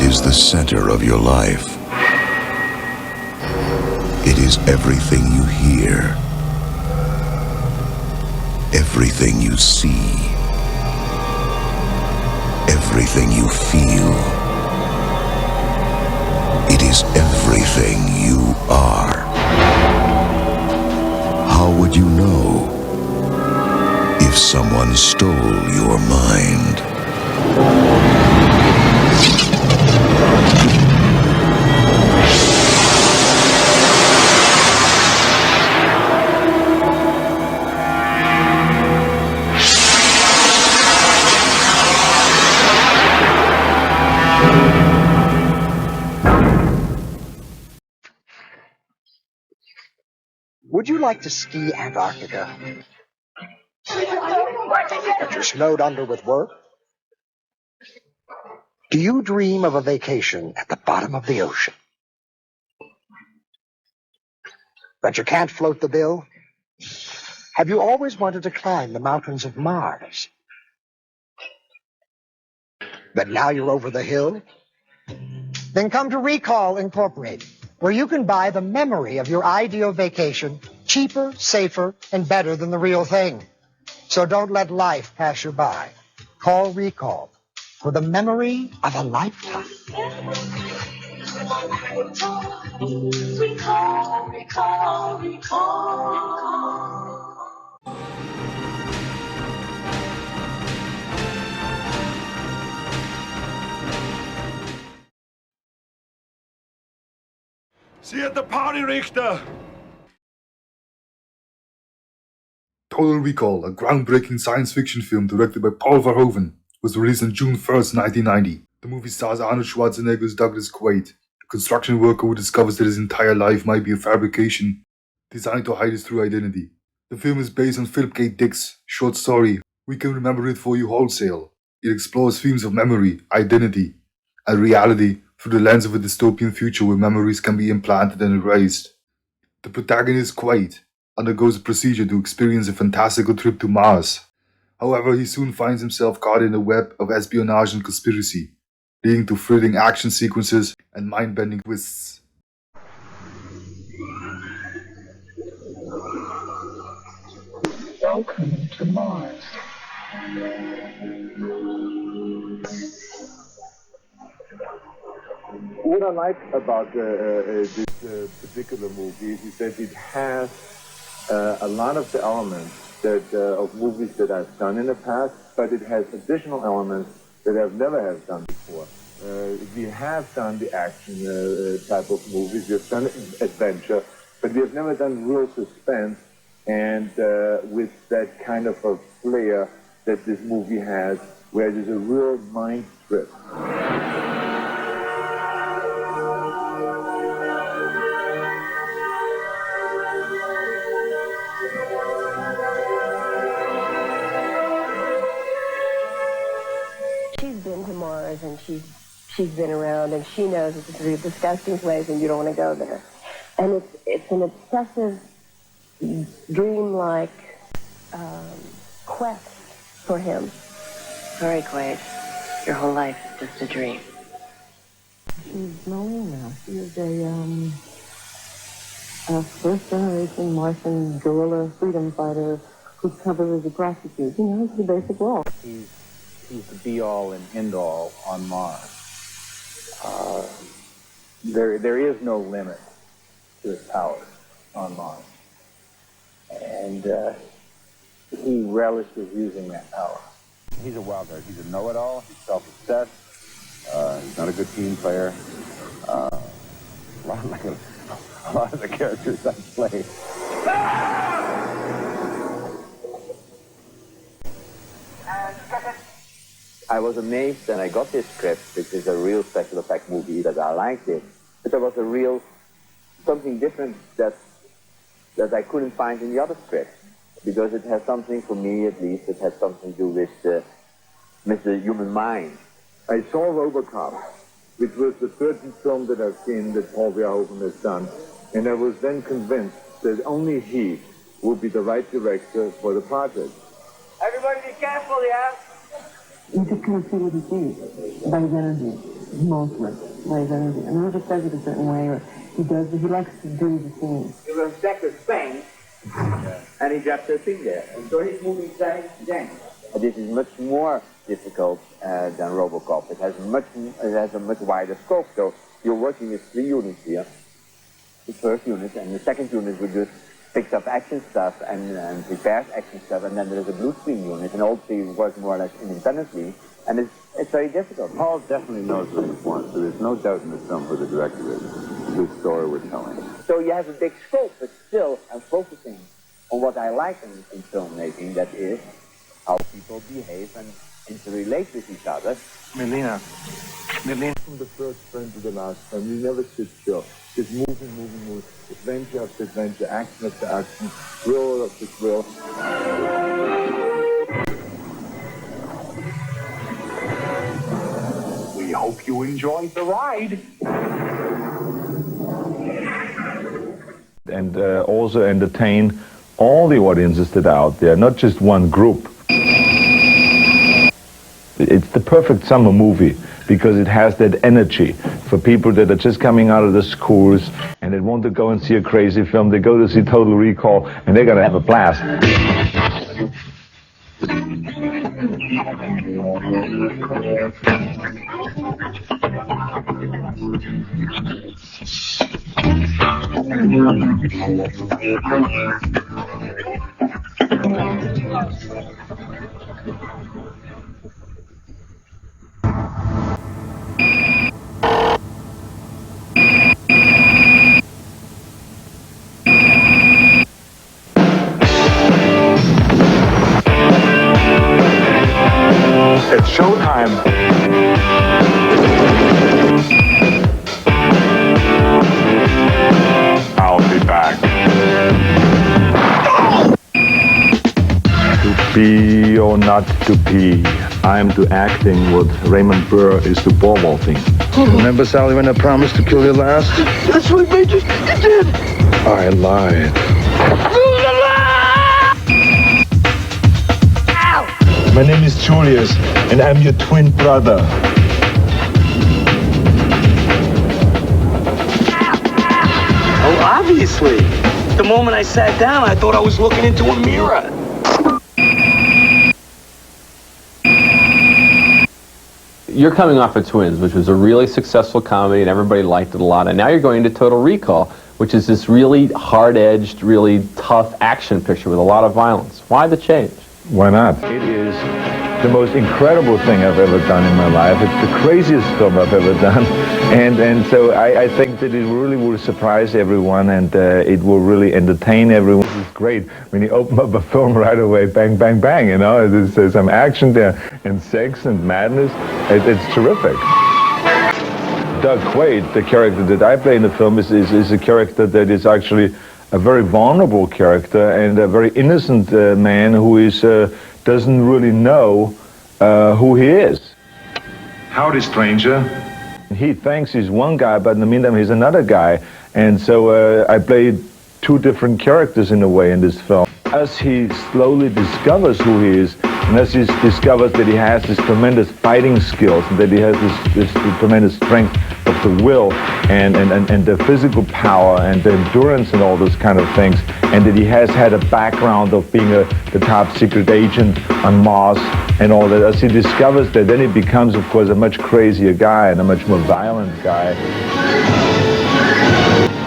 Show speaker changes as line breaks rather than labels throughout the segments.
is the center of your life. It is everything you hear, everything you see, everything you feel. It is everything you are. How would you know if someone stole your mind?
Would you like to ski Antarctica? But you're snowed under with work? Do you dream of a vacation at the bottom of the ocean? But you can't float the bill? Have you always wanted to climb the mountains of Mars? But now you're over the hill? Then come to Recall Incorporated, where you can buy the memory of your ideal vacation cheaper, safer, and better than the real thing. So don't let life pass you by. Call Recall for the memory of a lifetime. Recall, recall, recall.
See you at the party, Richter!
Total Recall, a groundbreaking science fiction film directed by Paul Verhoeven, was released on June 1st, 1990. The movie stars Arnold Schwarzenegger as Douglas Quaid, a construction worker who discovers that his entire life might be a fabrication designed to hide his true identity. The film is based on Philip K. Dick's short story, We Can Remember It For You Wholesale. It explores themes of memory, identity, and reality through the lens of a dystopian future where memories can be implanted and erased. The protagonist, Quaid, undergoes a procedure to experience a fantastical trip to Mars. However, he soon finds himself caught in a web of espionage and conspiracy, leading to thrilling action sequences and mind-bending twists.
Welcome to Mars.
What I like about this particular movie is that it has a lot of the elements that of movies that I've done in the past, but it has additional elements that I've never done before. We have done the action type of movies, we have done adventure, but we have never done real suspense and with that kind of a flair that this movie has, where there's a real mind trip.
She's been to Mars and she's been around and she knows it's a disgusting place and you don't want to go there. And it's an obsessive, dreamlike quest for him.
Sorry, Quaid. Your whole life is just a dream.
She's Marine now. She is a first-generation Martian guerrilla freedom fighter who's covered as a prostitute. You know, it's the basic role.
He's the be-all and end-all on Mars. There is no limit to his powers on Mars. And he relishes using that power.
He's a wild card. He's a know-it-all. He's self-obsessed. He's not a good team player. A lot of the characters I play.
I was amazed and I got this script, which is a real special effect movie that I liked it. But there was a real, something different that I couldn't find in the other script. Because it has something, for me at least, it has something to do with the human mind.
I saw Robocop, which was the third film that I've seen that Paul Verhoeven has done. And I was then convinced that only he would be the right director for the project.
Everybody be careful, yeah?
You just kind of see what he sees about his energy. mostly, lays energy. I mean, he just does it a certain way, or he likes to do the scenes.
He was Decker Spain, and he dropped the thing there. And so he's moving side to side. This is much more difficult than Robocop. It has a much wider scope. So you're working with 3 units here. The first unit and the second unit would just picks up action stuff and prepares action stuff, and then there's a blue screen unit, and all 3 work more or less independently, and it's very difficult.
Paul definitely knows what he wants, so there's no doubt in the film who the director is. Good story we're telling.
So you have a big scope, but still I'm focusing on what I like in filmmaking, that is how people behave and interrelate with each other.
Melina, from the first frame to the last frame, you never sit still. Just moving, adventure after adventure, action after action, thrill after thrill.
We hope you enjoyed the ride.
And also entertain all the audiences that are out there, not just one group. It's the perfect summer movie because it has that energy for people that are just coming out of the schools and they want to go and see a crazy film. They go to see Total Recall and they're going to have a blast.
It's showtime. I'll be back.
To be or not to be, I'm to acting what Raymond Burr is to ball vaulting.
Remember, Sally, when I promised to kill you last?
That's what made you did.
I lied.
My name is Julius, and I'm your twin brother.
Oh, obviously. The moment I sat down, I thought I was looking into a mirror.
You're coming off of Twins, which was a really successful comedy, and everybody liked it a lot. And now you're going to Total Recall, which is this really hard-edged, really tough action picture with a lot of violence. Why the change?
Why not? It is the most incredible thing I've ever done in my life. It's the craziest film I've ever done. And so I think that it really will surprise everyone, and it will really entertain everyone. It's great when you open up a film right away, bang, bang, bang, you know. There's some action there, and sex and madness. It's terrific. Doug Quaid, the character that I play in the film, is a character that is actually a very vulnerable character and a very innocent man who is doesn't really know who he is.
Howdy, stranger.
He thinks he's one guy, but in the meantime he's another guy. And so I played 2 different characters in a way in this film. As he slowly discovers who he is, and as he discovers that he has this tremendous fighting skills, and that he has this tremendous strength of the will and the physical power and the endurance and all those kind of things, and that he has had a background of being the top secret agent on Mars and all that. As he discovers that, then he becomes, of course, a much crazier guy and a much more violent guy.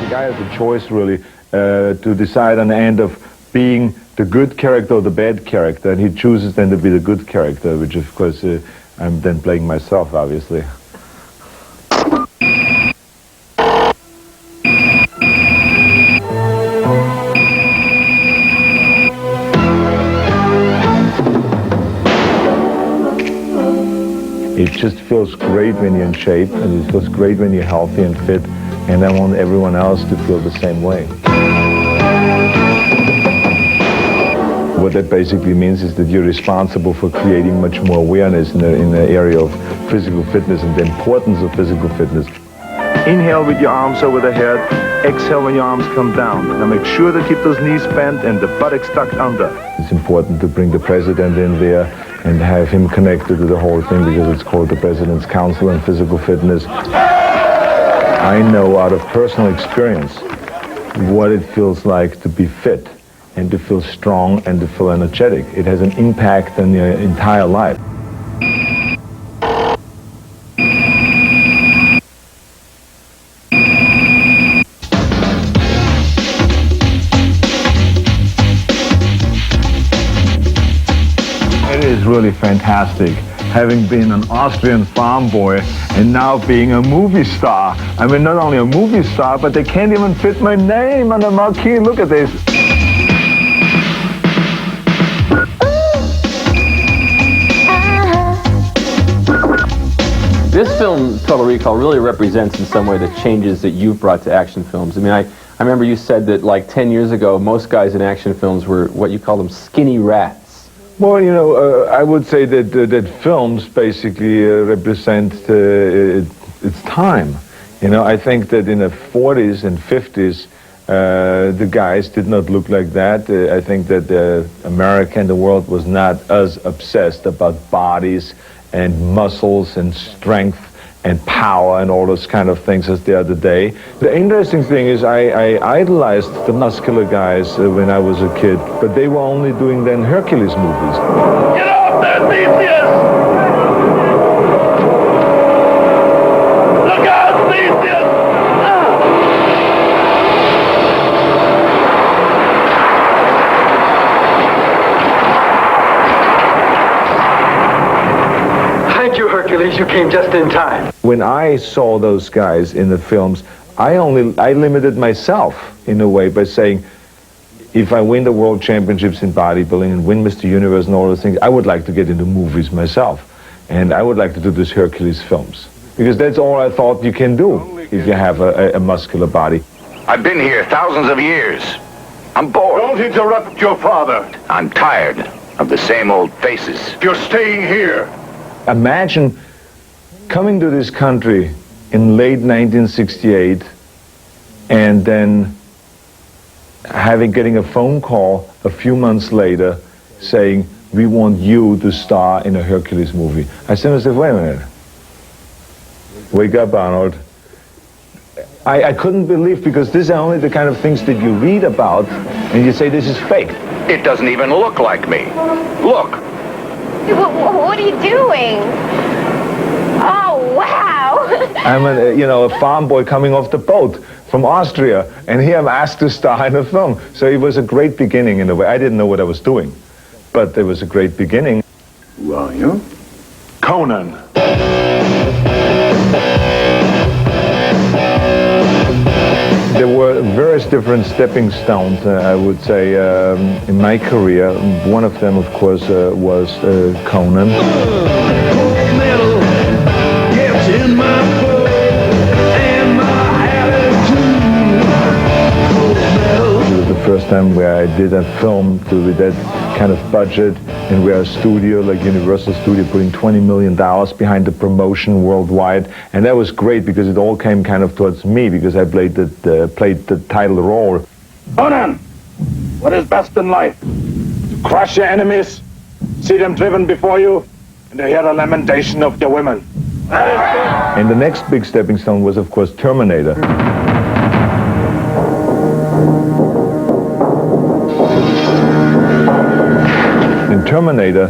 The guy has a choice, really, to decide on the end of being the good character or the bad character, and he chooses then to be the good character, which of course I'm then playing myself, obviously. It just feels great when you're in shape, and it feels great when you're healthy and fit, and I want everyone else to feel the same way. What that basically means is that you're responsible for creating much more awareness in the area of physical fitness and the importance of physical fitness.
Inhale with your arms over the head. Exhale when your arms come down. Now make sure to keep those knees bent and the buttocks tucked under.
It's important to bring the president in there, and have him connected to the whole thing because it's called the President's Council on Physical Fitness. I know out of personal experience what it feels like to be fit and to feel strong and to feel energetic. It has an impact on your entire life. It is really fantastic, having been an Austrian farm boy and now being a movie star. I mean, not only a movie star, but they can't even fit my name on the marquee. Look at this.
This film, Total Recall, really represents in some way the changes that you've brought to action films. I mean, I remember you said that like 10 years ago, most guys in action films were what you call them skinny rats.
Well, you know, I would say that that films basically represent its time. You know, I think that in the 40s and 50s, the guys did not look like that. I think that America and the world was not as obsessed about bodies and muscles and strength and power and all those kind of things as they are today. The interesting thing is I idolized the muscular guys when I was a kid, but they were only doing then Hercules movies.
Get up there, Theseus! Look out, Theseus!
Thank you, Hercules. You came just in time.
When I saw those guys in the films, I limited myself in a way by saying, if I win the world championships in bodybuilding and win Mr. Universe and all those things, I would like to get into movies myself. And I would like to do these Hercules films. Because that's all I thought you can do if you have a muscular body.
I've been here thousands of years. I'm bored.
Don't interrupt your father.
I'm tired of the same old faces.
You're staying here.
Imagine coming to this country in late 1968 and then getting a phone call a few months later saying, we want you to star in a Hercules movie. I said, wait a minute. Wake up, Arnold. I couldn't believe, because these are only the kind of things that you read about and you say this is fake.
It doesn't even look like me. Look.
What are you doing? Oh, wow.
I'm a farm boy coming off the boat from Austria, and here I'm asked to star in a film. So it was a great beginning in a way. I didn't know what I was doing, but it was a great beginning.
Who are you? Conan.
There were various different stepping stones, I would say, in my career. One of them, of course, was Conan. It was the first time where I did a film with that kind of budget, and where a studio like Universal Studio putting $20 million behind the promotion worldwide, and that was great because it all came kind of towards me because I played the title role.
Conan, what is best in life? To crush your enemies, see them driven before you, and to hear the lamentation of your women.
And the next big stepping stone was, of course, Terminator. In Terminator,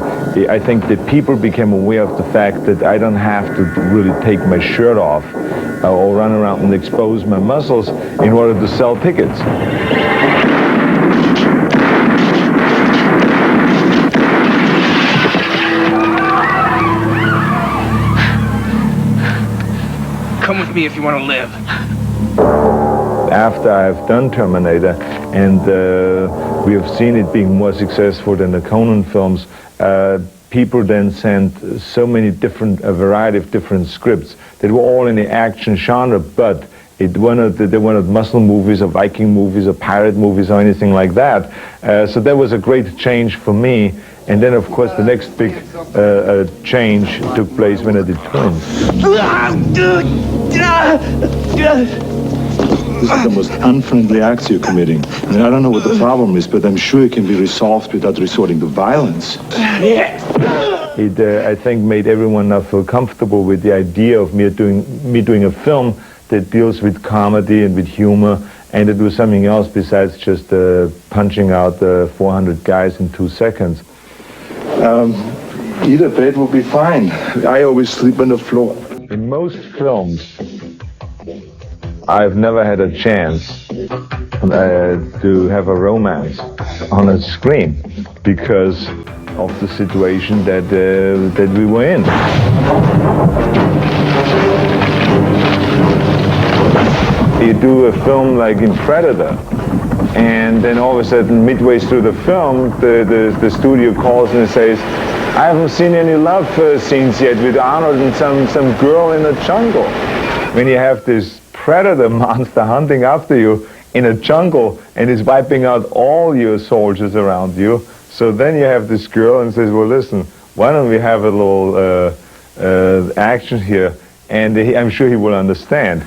I think that people became aware of the fact that I don't have to really take my shirt off or run around and expose my muscles in order to sell tickets.
Come with me if you want to live.
After I've done Terminator, and we have seen it being more successful than the Conan films, people then sent so many a variety of different scripts that were all in the action genre, but they were not muscle movies or Viking movies or pirate movies or anything like that. So that was a great change for me. And then, of course, the next big change took place when I did Twins.
This is the most unfriendly acts you're committing. I mean, I don't know what the problem is, but I'm sure it can be resolved without resorting to violence.
It, I think, made everyone now feel comfortable with the idea of me doing a film that deals with comedy and with humor, and to do something else besides just punching out 400 guys in 2 seconds.
Either bed will be fine. I always sleep on the floor.
In most films, I've never had a chance to have a romance on a screen because of the situation that we were in. You do a film like in Predator, and then all of a sudden, midway through the film, the studio calls and says, I haven't seen any love scenes yet with Arnold and some girl in the jungle. When you have this predator monster hunting after you in a jungle and is wiping out all your soldiers around you, so then you have this girl and says, well, listen, why don't we have a little action here? And I'm sure he will understand.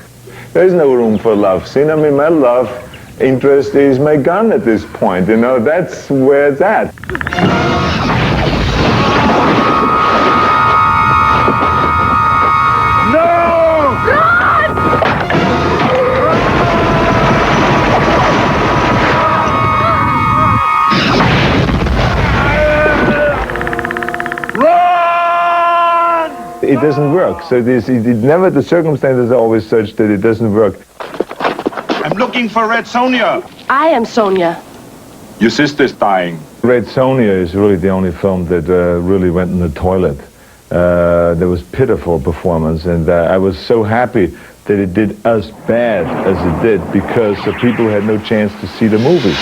There's no room for love scene. I mean, my love interest is my gun at this point. You know, that's where it's at. It doesn't work. So the circumstances are always such that it doesn't work.
I'm looking for Red Sonja.
I am Sonia.
Your sister's dying.
Red Sonja is really the only film that really went in the toilet. There was pitiful performance, and I was so happy that it did as bad as it did because the people had no chance to see the movie.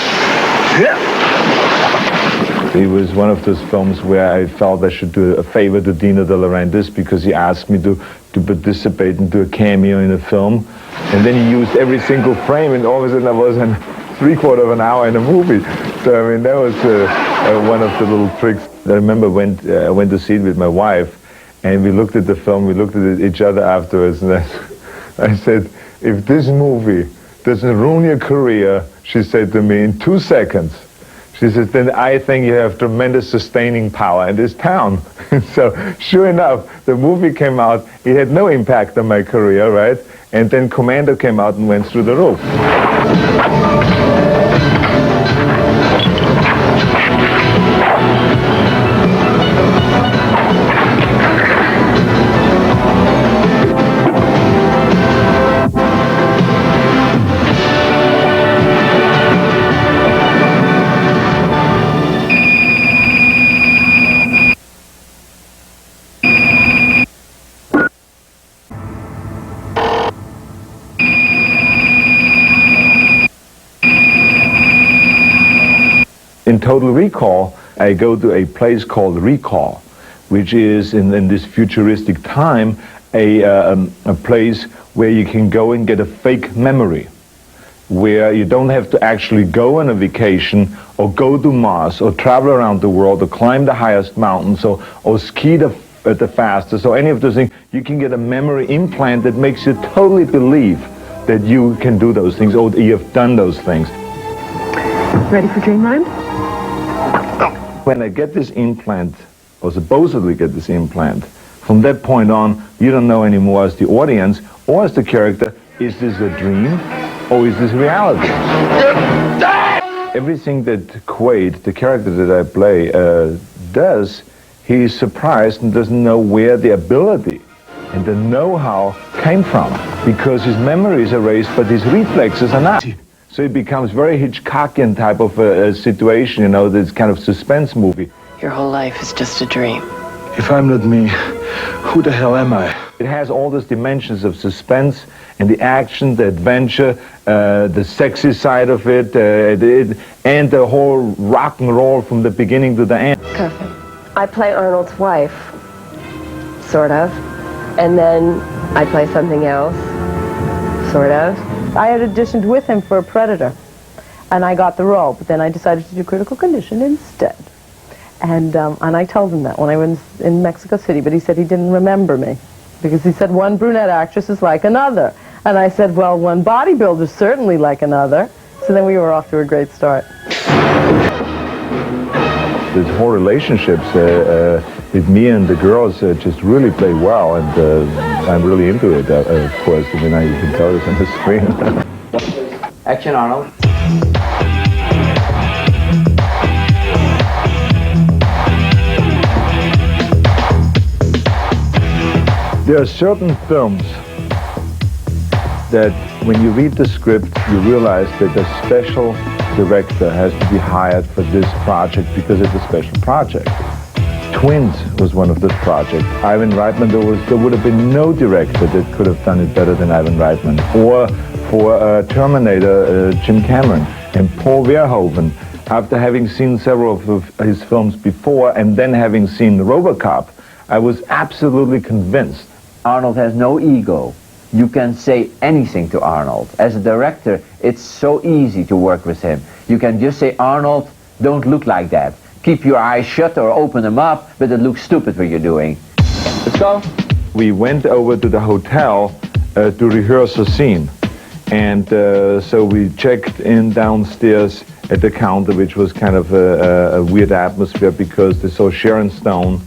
It was one of those films where I felt I should do a favor to Dino De Laurentiis because he asked me to participate and do a cameo in a film. And then he used every single frame, and all of a sudden I was in 3/4 of an hour in a movie. So, I mean, that was one of the little tricks. I remember I went to see it with my wife, and we looked at the film, we looked at each other afterwards, and I said, if this movie doesn't ruin your career, she said to me, in 2 seconds, she says, then I think you have tremendous sustaining power in this town. So, sure enough, the movie came out. It had no impact on my career, right? And then Commando came out and went through the roof. In Total Recall, I go to a place called Recall, which is in this futuristic time a place where you can go and get a fake memory, where you don't have to actually go on a vacation or go to Mars or travel around the world or climb the highest mountains or ski the fastest or any of those things. You can get a memory implant that makes you totally believe that you can do those things or that you have done those things.
Ready for Dreamland?
When I get this implant, or supposedly get this implant, from that point on, you don't know anymore as the audience or as the character, is this a dream or is this reality? Everything that Quaid, the character that I play, does, he's surprised and doesn't know where the ability and the know-how came from, because his memory is erased, but his reflexes are not. So it becomes very Hitchcockian type of a situation, you know, this kind of suspense movie.
Your whole life is just a dream.
If I'm not me, who the hell am I?
It has all those dimensions of suspense and the action, the adventure, the sexy side of it, and the whole rock and roll from the beginning to the end.
I play Arnold's wife, sort of, and then I play something else, sort of.
I had auditioned with him for Predator, and I got the role, but then I decided to do Critical Condition instead. And I told him that when I was in Mexico City, but he said he didn't remember me, because he said one brunette actress is like another. And I said, well, one bodybuilder's certainly like another. So then we were off to a great start.
This whole relationships with me and the girls just really play well, and I'm really into it, of course. I mean, you can tell this on the screen.
Action, Arnold.
There are certain films that when you read the script, you realize that a special director has to be hired for this project because it's a special project. Twins was one of those projects. Ivan Reitman, there would have been no director that could have done it better than Ivan Reitman. Or for Terminator, Jim Cameron. And Paul Verhoeven, after having seen several of his films before and then having seen Robocop, I was absolutely convinced.
Arnold has no ego. You can say anything to Arnold. As a director, it's so easy to work with him. You can just say, Arnold, don't look like that. Keep your eyes shut or open them up, but it looks stupid what you're doing. Let's go.
We went over to the hotel to rehearse a scene. And so we checked in downstairs at the counter, which was kind of a weird atmosphere because they saw Sharon Stone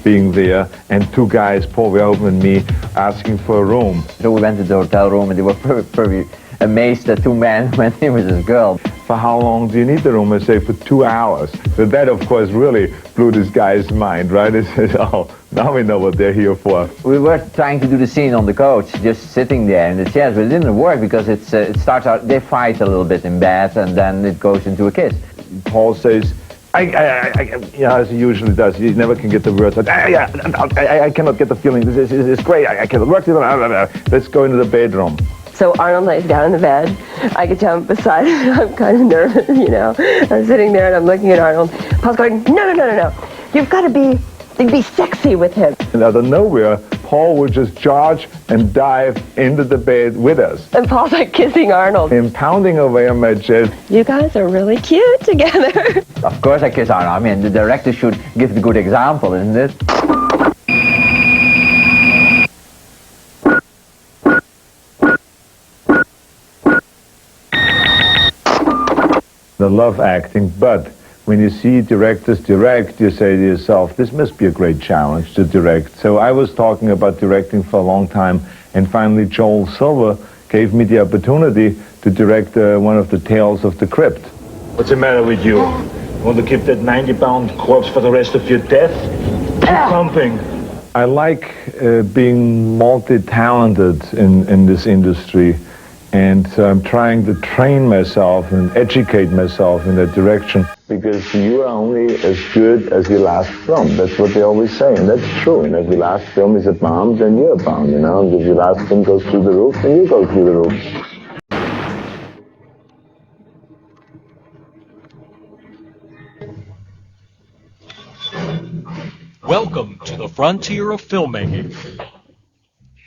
being there, and two guys, Paul Verhoeven and me, asking for a room.
So we went to the hotel room, and they were pretty amazed that two men went in with this girl.
For how long do you need the room? I say, for 2 hours. So that, of course, really blew this guy's mind, right? He said, oh, now we know what they're here for.
We were trying to do the scene on the couch, just sitting there in the chairs, but it didn't work because it starts out, they fight a little bit in bed, and then it goes into a kiss.
Paul says, yeah, as he usually does, he never can get the words out. I cannot get the feeling. This is great. I cannot work it. Let's go into the bedroom.
So Arnold lays down in the bed. I get down beside him. I'm kind of nervous, you know. I'm sitting there and I'm looking at Arnold. Paul's going, no. You've got to be sexy with him.
And out of nowhere, Paul would just charge and dive into the bed with us.
And Paul's like kissing Arnold.
And pounding away on my chest.
You guys are really cute together.
Of course I kiss Arnold. I mean, the director should give the good example, isn't it?
I love acting, but when you see directors direct, you say to yourself, this must be a great challenge to direct. So I was talking about directing for a long time, and finally Joel Silver gave me the opportunity to direct one of the Tales of the Crypt.
What's the matter with you? Want to keep that 90-pound corpse for the rest of your death? Keep pumping.
I like being multi-talented in this industry. And so I'm trying to train myself and educate myself in that direction. Because you are only as good as your last film. That's what they always say, and that's true. And if your last film is a bomb, then you're a bomb, you know? And if your last film goes through the roof, then you go through the roof.
Welcome to the frontier of filmmaking.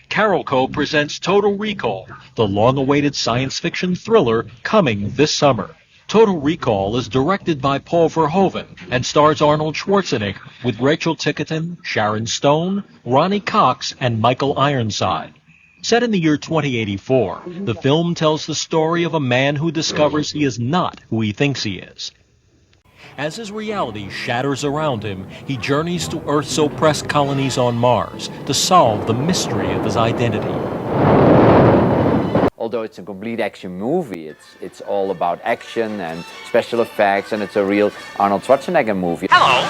Carolco presents Total Recall, the long-awaited science fiction thriller coming this summer. Total Recall is directed by Paul Verhoeven and stars Arnold Schwarzenegger with Rachel Tickerton, Sharon Stone, Ronnie Cox, and Michael Ironside. Set in the year 2084, the film tells the story of a man who discovers he is not who he thinks he is. As his reality shatters around him, he journeys to Earth's oppressed colonies on Mars to solve the mystery of his identity.
Although it's a complete action movie, it's all about action and special effects, and it's a real Arnold Schwarzenegger movie.
Hello,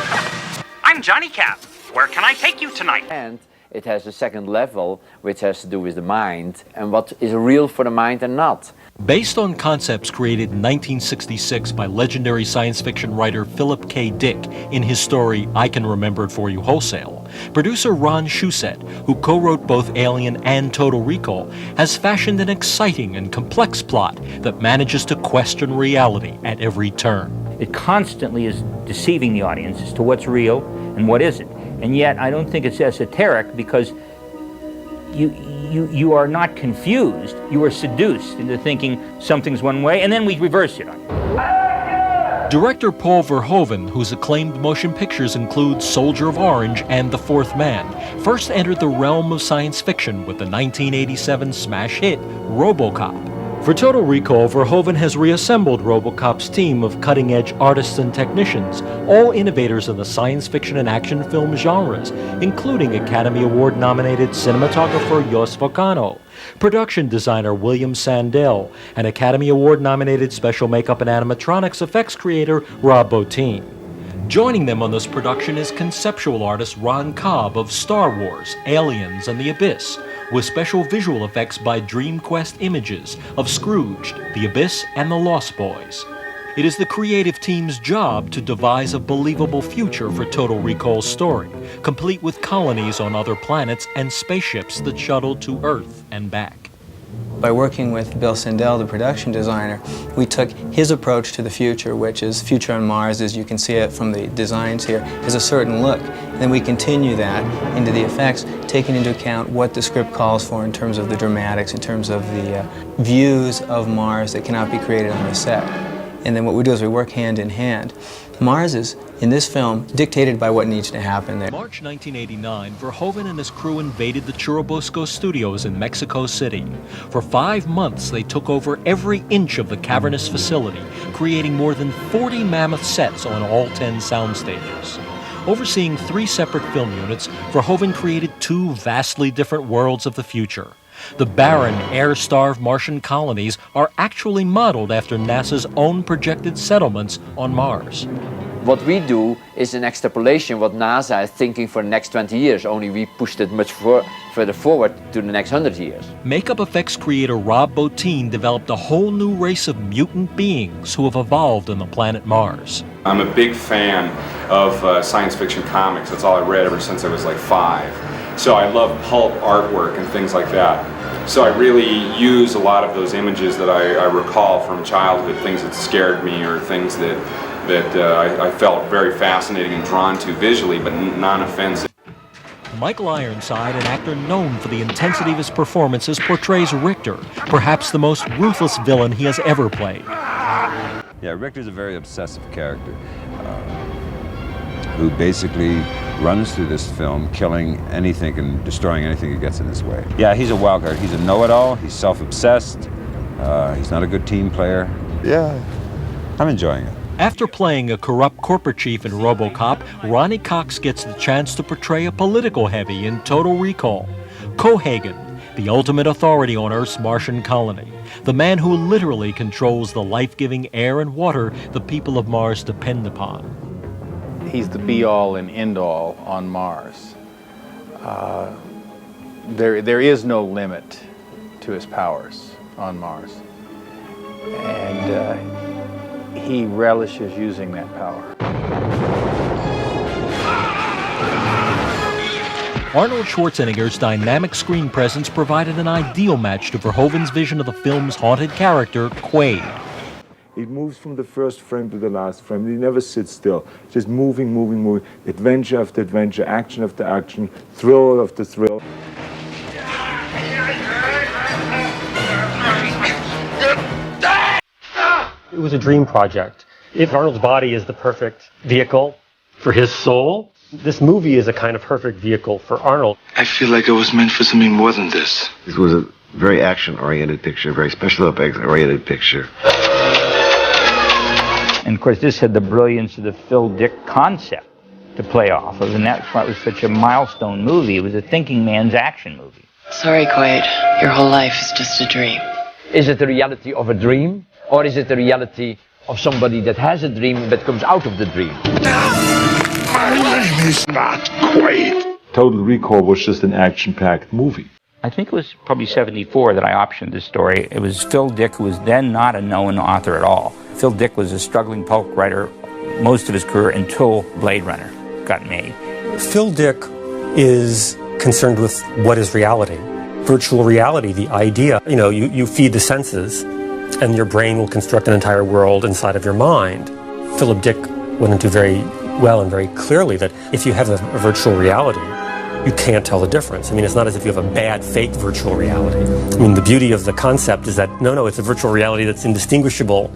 I'm Johnny Cap. Where can I take you tonight?
And it has a second level, which has to do with the mind, and what is real for the mind and not.
Based on concepts created in 1966 by legendary science fiction writer Philip K. Dick in his story I Can Remember It For You Wholesale, producer Ron Shusett, who co-wrote both Alien and Total Recall, has fashioned an exciting and complex plot that manages to question reality at every turn.
It constantly is deceiving the audience as to what's real and what isn't. And yet I don't think it's esoteric because you are not confused, you are seduced into thinking something's one way, and then we reverse it on you.
Director Paul Verhoeven, whose acclaimed motion pictures include Soldier of Orange and The Fourth Man, first entered the realm of science fiction with the 1987 smash hit Robocop. For Total Recall, Verhoeven has reassembled Robocop's team of cutting-edge artists and technicians, all innovators in the science fiction and action film genres, including Academy Award-nominated cinematographer Jos Vocano, production designer William Sandell, and Academy Award-nominated special makeup and animatronics effects creator Rob Bottin. Joining them on this production is conceptual artist Ron Cobb of Star Wars, Aliens, and The Abyss, with special visual effects by Dream Quest Images of Scrooged, The Abyss, and The Lost Boys. It is the creative team's job to devise a believable future for Total Recall's story, complete with colonies on other planets and spaceships that shuttle to Earth and back.
By working with Bill Sindel, the production designer, we took his approach to the future, which is future on Mars, as you can see it from the designs here, is a certain look. And then we continue that into the effects, taking into account what the script calls for in terms of the dramatics, in terms of the views of Mars that cannot be created on the set. And then what we do is we work hand in hand. Mars is, in this film, dictated by what needs to happen there.
March 1989, Verhoeven and his crew invaded the Churubusco studios in Mexico City. For 5 months, they took over every inch of the cavernous facility, creating more than 40 mammoth sets on all 10 sound stages. Overseeing 3 separate film units, Verhoeven created 2 vastly different worlds of the future. The barren, air-starved Martian colonies are actually modeled after NASA's own projected settlements on Mars.
What we do is an extrapolation what NASA is thinking for the next 20 years, only we pushed it much further forward to the next 100 years.
Makeup effects creator Rob Bottin developed a whole new race of mutant beings who have evolved on the planet Mars.
I'm a big fan of science fiction comics. That's all I read ever since I was like 5. So I love pulp artwork and things like that. So I really use a lot of those images that I recall from childhood, things that scared me or things that I felt very fascinating and drawn to visually, but non-offensive.
Michael Ironside, an actor known for the intensity of his performances, portrays Richter, perhaps the most ruthless villain he has ever played.
Yeah, Richter's a very obsessive character who basically runs through this film, killing anything and destroying anything that gets in his way. Yeah, he's a wild card. He's a know-it-all. He's self-obsessed. He's not a good team player. Yeah, I'm enjoying it.
After playing a corrupt corporate chief in Robocop, Ronnie Cox gets the chance to portray a political heavy in Total Recall. Cohagen, the ultimate authority on Earth's Martian colony, the man who literally controls the life-giving air and water the people of Mars depend upon.
He's the be-all and end-all on Mars. There is no limit to his powers on Mars. And he relishes using that power.
Arnold Schwarzenegger's dynamic screen presence provided an ideal match to Verhoeven's vision of the film's haunted character, Quaid.
It moves from the first frame to the last frame. He never sits still. Just moving, moving, moving. Adventure after adventure, action after action, thrill after thrill.
It was a dream project. If Arnold's body is the perfect vehicle for his soul, this movie is a kind of perfect vehicle for Arnold.
I feel like I was meant for something more than this.
This was a very action-oriented picture, very special effects-oriented picture.
And of course, this had the brilliance of the Phil Dick concept to play off of, and that's why it was such a milestone movie. It was a thinking man's action movie.
Sorry, Quaid. Your whole life is just a dream.
Is it the reality of a dream, or is it the reality of somebody that has a dream but comes out of the dream?
My name is not Quaid.
Total Recall was just an action-packed movie.
I think it was probably 74 that I optioned this story. It was Phil Dick, who was then not a known author at all. Phil Dick was a struggling pulp writer most of his career until Blade Runner got made.
Phil Dick is concerned with what is reality. Virtual reality, the idea, you feed the senses and your brain will construct an entire world inside of your mind. Philip Dick went into very well and very clearly that if you have a virtual reality, you can't tell the difference. I mean, it's not as if you have a bad, fake virtual reality. I mean, the beauty of the concept is that, no, it's a virtual reality that's indistinguishable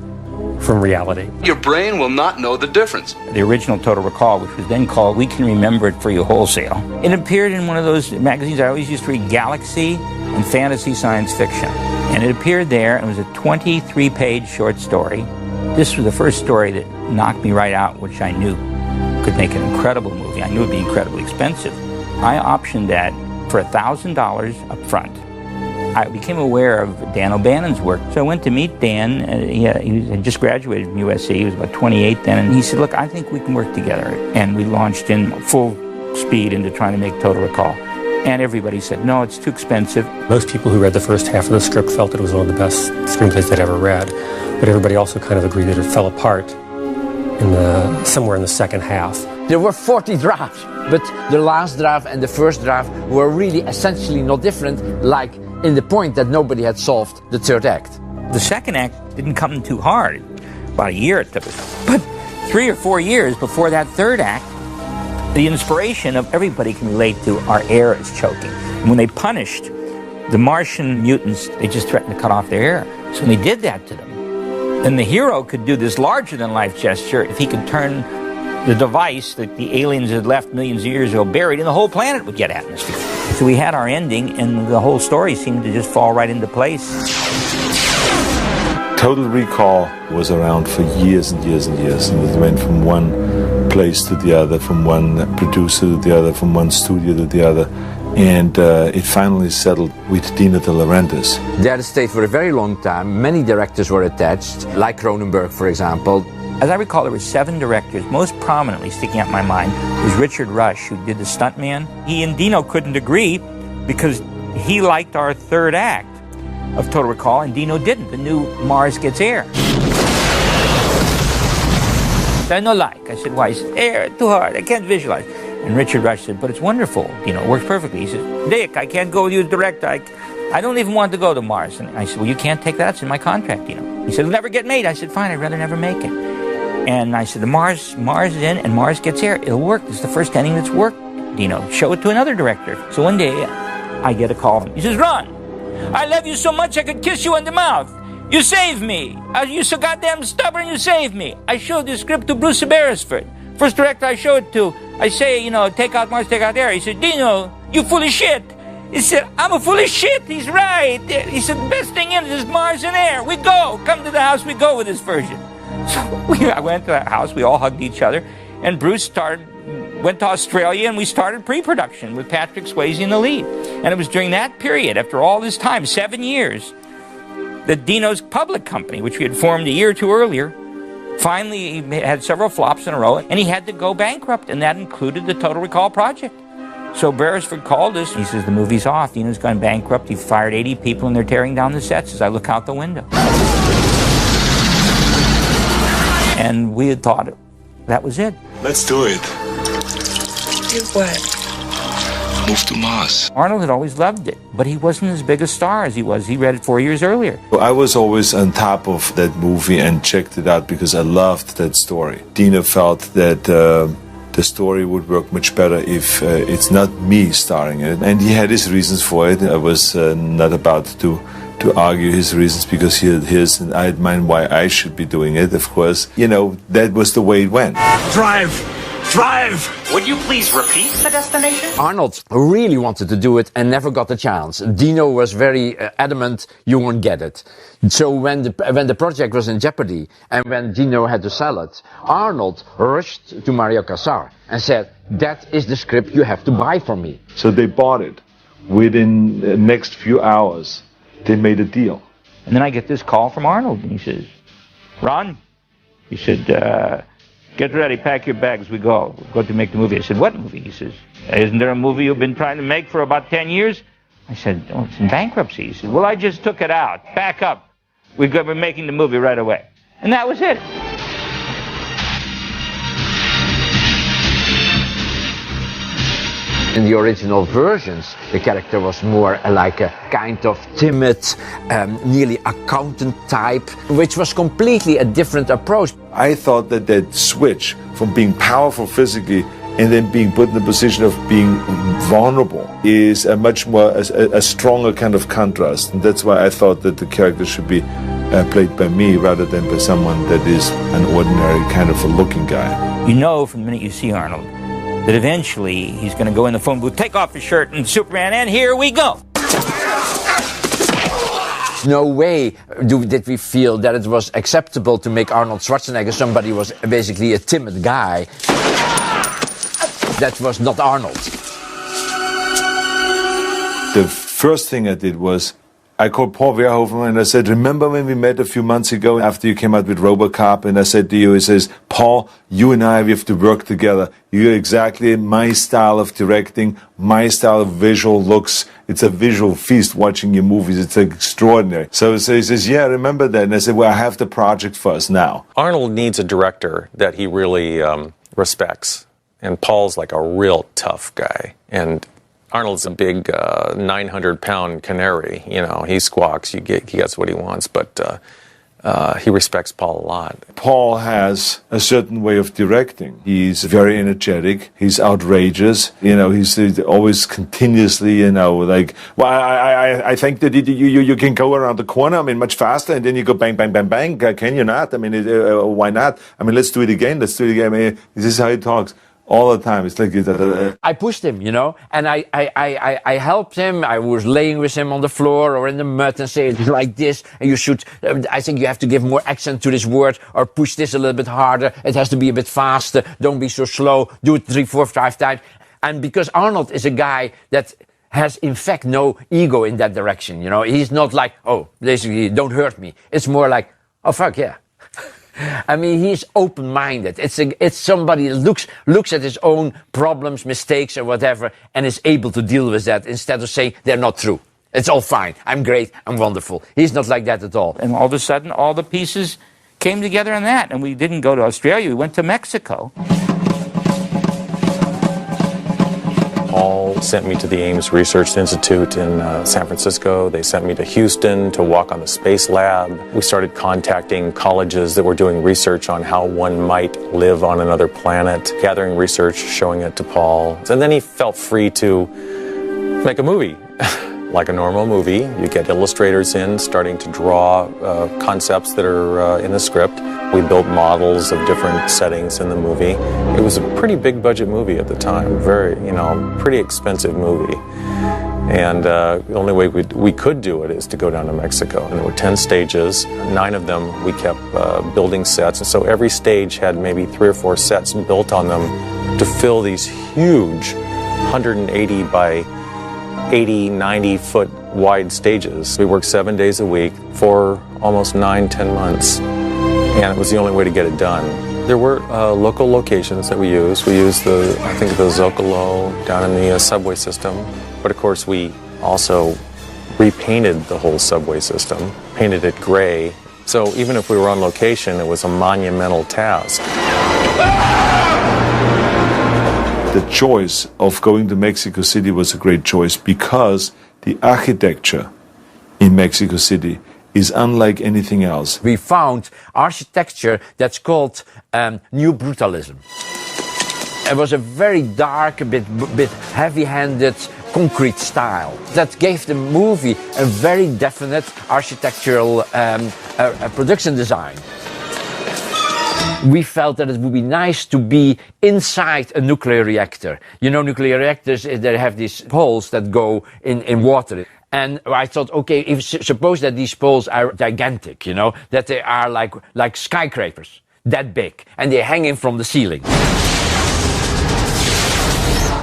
from reality.
Your brain will not know the difference.
The original Total Recall, which was then called We Can Remember It For You Wholesale, it appeared in one of those magazines I always used to read, Galaxy and Fantasy Science Fiction. And it appeared there, and it was a 23-page short story. This was the first story that knocked me right out, which I knew could make an incredible movie. I knew it would be incredibly expensive. I optioned that for $1,000 up front. I became aware of Dan O'Bannon's work. So I went to meet Dan. He had just graduated from USC. He was about 28 then. And he said, look, I think we can work together. And we launched in full speed into trying to make Total Recall. And everybody said, no, it's too expensive.
Most people who read the first half of the script felt it was one of the best screenplays they'd ever read. But everybody also kind of agreed that it fell apart somewhere in the second half.
There were 40 drafts, but the last draft and the first draft were really essentially not different, like in the point that nobody had solved the third act.
The second act didn't come too hard. About a year it took us. But 3 or 4 years before that third act, the inspiration of everybody can relate to our air is choking. And when they punished the Martian mutants, they just threatened to cut off their air. So when they did that to them, then the hero could do this larger-than-life gesture if he could turn the device that the aliens had left millions of years ago buried, and the whole planet would get atmosphere. So we had our ending, and the whole story seemed to just fall right into place.
Total Recall was around for years and years and years, and it went from one place to the other, from one producer to the other, from one studio to the other, and it finally settled with Dino De Laurentiis.
There it stayed for a very long time. Many directors were attached, like Cronenberg, for example.
As I recall, there were 7 directors. Most prominently sticking out in my mind was Richard Rush, who did The Stuntman. He and Dino couldn't agree because he liked our third act of Total Recall, and Dino didn't. The new Mars Gets Air. I no like. I said, why? He said, air, too hard. I can't visualize. And Richard Rush said, but it's wonderful. Dino, it works perfectly. He said, Dick, I can't go with you as director. I don't even want to go to Mars. And I said, well, you can't take that. It's in my contract, Dino. He said, it'll never get made. I said, fine, I'd rather never make it. And I said, Mars is in and Mars Gets Air. It'll work. It's the first ending that's worked. Dino, show it to another director. So one day, I get a call. He says, Ron, I love you so much I could kiss you on the mouth. You saved me. You're so goddamn stubborn, you saved me. I showed the script to Bruce Beresford. First director I showed it to, I say, take out Mars, take out air. He said, Dino, you full of shit. He said, I'm a full of shit. He's right. He said, the best thing in it is Mars and air. We go. Come to the house, we go with this version. So I went to the house, we all hugged each other, and Bruce went to Australia, and we started pre-production with Patrick Swayze in the lead. And it was during that period, after all this time, 7 years, that Dino's public company, which we had formed a year or two earlier, finally had several flops in a row, and he had to go bankrupt, and that included the Total Recall project. So Beresford called us. He says, the movie's off. Dino's gone bankrupt. He fired 80 people, and they're tearing down the sets as I look out the window. And we had thought that was it.
Let's do it.
Do what?
Move to Mars.
Arnold had always loved it, but he wasn't as big a star as he was. He read it 4 years earlier.
I was always on top of that movie and checked it out because I loved that story. Dino felt that the story would work much better if it's not me starring in it. And he had his reasons for it. I was not about to argue his reasons because he had his, and I had mine why I should be doing it. Of course, that was the way it went.
Drive!
Would you please repeat the destination?
Arnold really wanted to do it and never got the chance. Dino was very adamant you won't get it. So when the project was in jeopardy and when Dino had to sell it, Arnold rushed to Mario Casar and said, that is the script you have to buy from me.
So they bought it. Within the next few hours, they made a deal.
And then I get this call from Arnold, and he says, Ron, he said, get ready, pack your bags, we go. We're going to make the movie. I said, what movie? He says, isn't there a movie you've been trying to make for about 10 years? I said, oh, it's in bankruptcy. He said, well, I just took it out. Pack up. We're making the movie right away. And that was it.
In the original versions, the character was more like a kind of timid, nearly accountant type, which was completely a different approach.
I thought that switch from being powerful physically and then being put in the position of being vulnerable is a much more, a stronger kind of contrast. And that's why I thought that the character should be played by me rather than by someone that is an ordinary kind of a looking guy.
You know from the minute you see Arnold that eventually he's going to go in the phone booth, take off his shirt, and Superman, and here we go.
No way did we feel that it was acceptable to make Arnold Schwarzenegger somebody who was basically a timid guy. That was not Arnold.
The first thing I did was I called Paul Verhoeven and I said, remember when we met a few months ago after you came out with Robocop, and I said to you, he says, Paul, you and I, we have to work together. You're exactly my style of directing, my style of visual looks. It's a visual feast watching your movies. It's extraordinary. So he says, yeah, I remember that. And I said, well, I have the project for us now.
Arnold needs a director that he really respects. And Paul's like a real tough guy. And Arnold's a big 900-pound canary. You know, he squawks, he gets what he wants, but he respects Paul a lot.
Paul has a certain way of directing. He's very energetic. He's outrageous. You know, he's always continuously, you know, like, well, I think that you can go around the corner, I mean, much faster, and then you go bang, bang, bang, bang. Can you not? I mean, why not? I mean, let's do it again. Let's do it again. I mean, this is how he talks. All the time. It's like
I pushed him, you know, and I helped him. I was laying with him on the floor or in the mud and say it's like this, and you should, I think you have to give more accent to this word, or push this a little bit harder. It has to be a bit faster. Don't be so slow. Do it 3, 4, 5 times. And because Arnold is a guy that has in fact no ego in that direction, you know, he's not like, oh, basically don't hurt me. It's more like, oh fuck yeah. I mean, he's open-minded. It's somebody that looks at his own problems, mistakes, or whatever, and is able to deal with that instead of saying they're not true. It's all fine. I'm great. I'm wonderful. He's not like that at all.
And all of a sudden, all the pieces came together in that. And we didn't go to Australia. We went to Mexico.
Paul sent me to the Ames Research Institute in San Francisco. They sent me to Houston to walk on the space lab. We started contacting colleges that were doing research on how one might live on another planet, gathering research, showing it to Paul. And then he felt free to make a movie. Like a normal movie, you get illustrators in, starting to draw concepts that are in the script. We built models of different settings in the movie. It was a pretty big budget movie at the time, very, you know, pretty expensive movie. And the only way we could do it is to go down to Mexico. And there were 10 stages. 9 of them we kept building sets. And so every stage had maybe 3 or 4 sets built on them to fill these huge 180 by 80, 90-foot wide stages. We worked 7 days a week for almost 9, 10 months. And it was the only way to get it done. There were local locations that we used. We used the Zocalo down in the subway system. But of course, we also repainted the whole subway system, painted it gray. So even if we were on location, it was a monumental task.
The choice of going to Mexico City was a great choice because the architecture in Mexico City is unlike anything else.
We found architecture that's called New Brutalism. It was a very dark, a bit heavy-handed, concrete style that gave the movie a very definite architectural production design. We felt that it would be nice to be inside a nuclear reactor. You know, nuclear reactors, they have these poles that go in water. And I thought, okay, suppose that these poles are gigantic, you know, that they are like skyscrapers, that big, and they're hanging from the ceiling.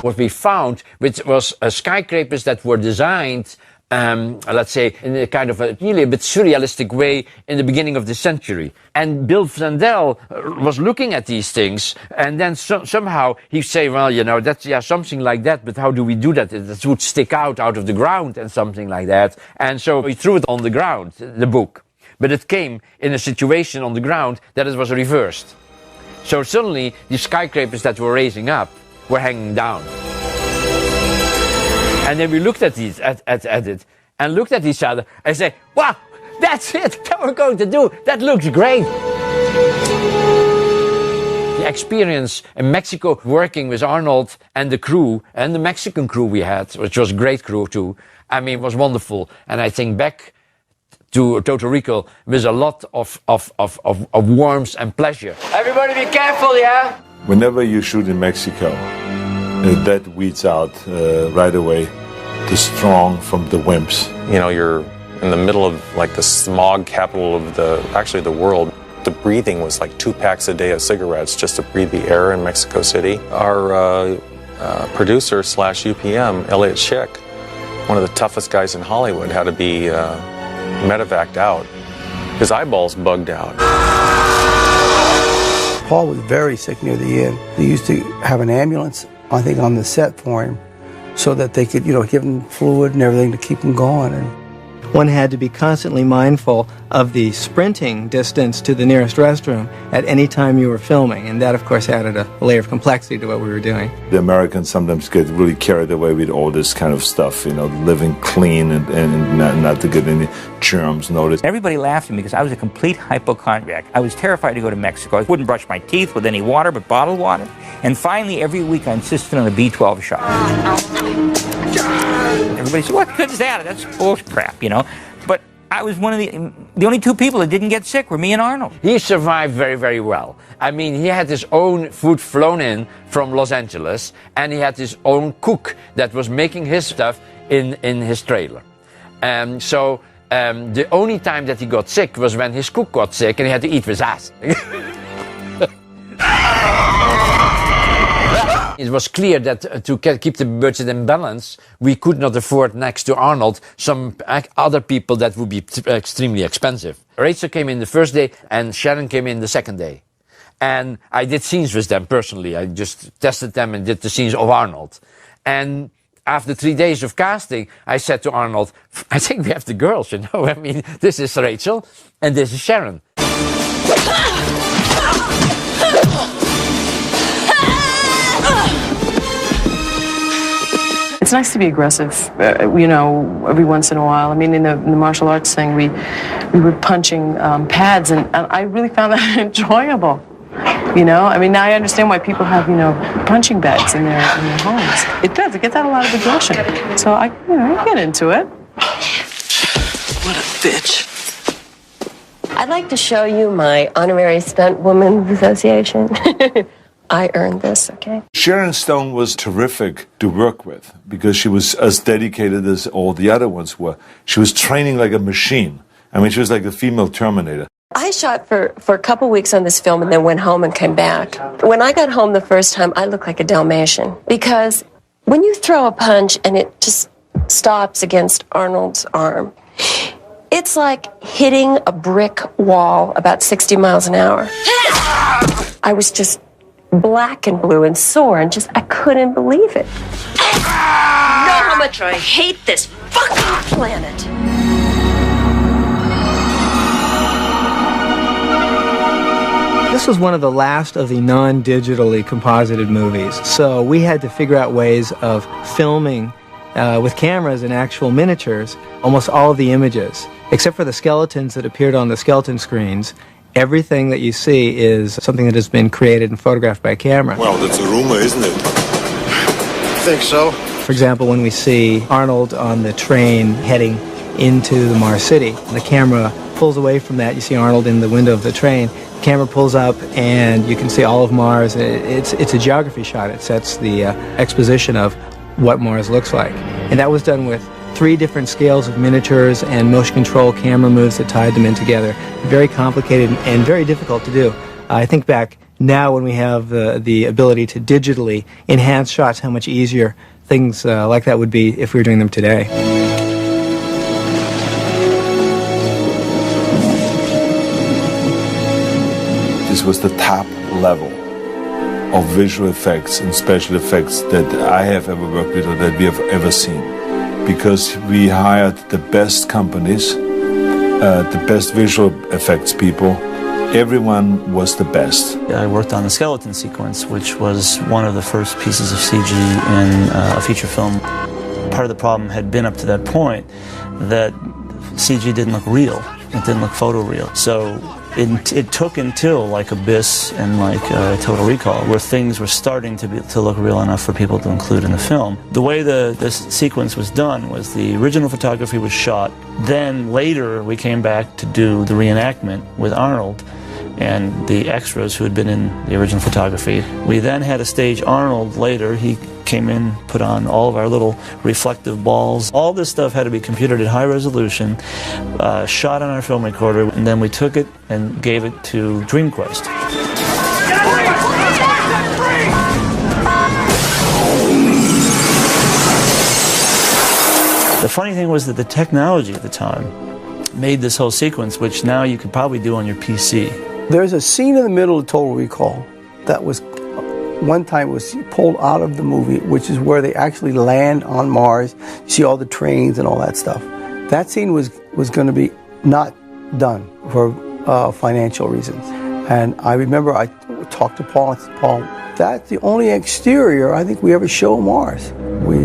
What we found, which was skyscrapers that were designed, let's say, in a kind of really a bit surrealistic way in the beginning of the century. And Bill Flandel was looking at these things, and then somehow he'd say, well, you know, that's something like that, but how do we do that? It would stick out of the ground and something like that. And so we threw it on the ground, the book. But it came in a situation on the ground that it was reversed. So suddenly, the skyscrapers that were raising up were hanging down. And then we looked at it and looked at each other and said, wow, that's it, that we're going to do, that looks great. The experience in Mexico working with Arnold and the crew, and the Mexican crew we had, which was a great crew too, I mean, was wonderful. And I think back to Total Recall with a lot of warmth and pleasure. Everybody be careful, yeah?
Whenever you shoot in Mexico, that weeds out right away the strong from the wimps.
You know, you're in the middle of like the smog capital of the world. The breathing was like 2 packs a day of cigarettes just to breathe the air in Mexico City. Our producer / UPM, Elliot Schick, one of the toughest guys in Hollywood, had to be medevaced out. His eyeballs bugged out.
Paul was very sick near the end. They used to have an ambulance, I think, on the set for him so that they could, give him fluid and everything to keep him going. And
one had to be constantly mindful of the sprinting distance to the nearest restroom at any time you were filming, and that, of course, added a layer of complexity to what we were doing.
The Americans sometimes get really carried away with all this kind of stuff, living clean and not to get any germs noticed.
Everybody laughed at me because I was a complete hypochondriac. I was terrified to go to Mexico. I wouldn't brush my teeth with any water but bottled water. And finally, every week I insisted on a B12 shot. Everybody said, what good is that? That's bullshit crap, But I was one of the only 2 people that didn't get sick were me and Arnold.
He survived very, very well. I mean, he had his own food flown in from Los Angeles, and he had his own cook that was making his stuff in his trailer. So the only time that he got sick was when his cook got sick and he had to eat with ass. It was clear that to keep the budget in balance, we could not afford, next to Arnold, some other people that would be extremely expensive. Rachel came in the first day and Sharon came in the second day. And I did scenes with them personally. I just tested them and did the scenes of Arnold. And after 3 days of casting, I said to Arnold, I think we have the girls, I mean, this is Rachel and this is Sharon.
It's nice to be aggressive, every once in a while. I mean, in the martial arts thing, we were punching pads, and I really found that enjoyable. I mean, now I understand why people have, punching bags in their homes. It does. It gets out a lot of aggression. So I get into it.
What a bitch.
I'd like to show you my honorary Stunt Women's Association. I earned this, okay?
Sharon Stone was terrific to work with because she was as dedicated as all the other ones were. She was training like a machine. I mean, she was like the female Terminator.
I shot for a couple weeks on this film and then went home and came back. When I got home the first time, I looked like a Dalmatian because when you throw a punch and it just stops against Arnold's arm, it's like hitting a brick wall about 60 miles an hour. I was just black and blue and sore and I couldn't believe it. You know how much I hate this fucking planet.
This was one of the last of the non-digitally composited movies, so we had to figure out ways of filming with cameras and actual miniatures almost all of the images, except for the skeletons that appeared on the skeleton screens. Everything that you see is something that has been created and photographed by camera.
Well, that's a rumor, isn't it?
Think so.
For example, when we see Arnold on the train heading into the Mars City, the camera pulls away from that. You see Arnold in the window of the train. The camera pulls up and you can see all of Mars. It's a geography shot. It sets the exposition of what Mars looks like. And that was done with 3 different scales of miniatures and motion control camera moves that tied them in together. Very complicated and very difficult to do. I think back now when we have the ability to digitally enhance shots, how much easier things like that would be if we were doing them today.
This was the top level of visual effects and special effects that I have ever worked with or that we have ever seen. Because we hired the best companies, the best visual effects people. Everyone was the best.
I worked on the skeleton sequence, which was one of the first pieces of CG in a feature film. Part of the problem had been up to that point that CG didn't look real. It didn't look photoreal. So it took until like Abyss and like Total Recall, where things were starting to look real enough for people to include in the film. The way this sequence was done was the original photography was shot, then later we came back to do the reenactment with Arnold and the extras who had been in the original photography. We then had to stage Arnold later. He came in, put on all of our little reflective balls. All this stuff had to be computed at high resolution, shot on our film recorder, and then we took it and gave it to DreamQuest. The funny thing was that the technology at the time made this whole sequence, which now you could probably do on your PC.
There's a scene in the middle of Total Recall that was, one time was pulled out of the movie, which is where they actually land on Mars. You see all the trains and all that stuff. That scene was going to be not done for financial reasons. And I remember I talked to Paul and said, Paul, that's the only exterior I think we ever show Mars. We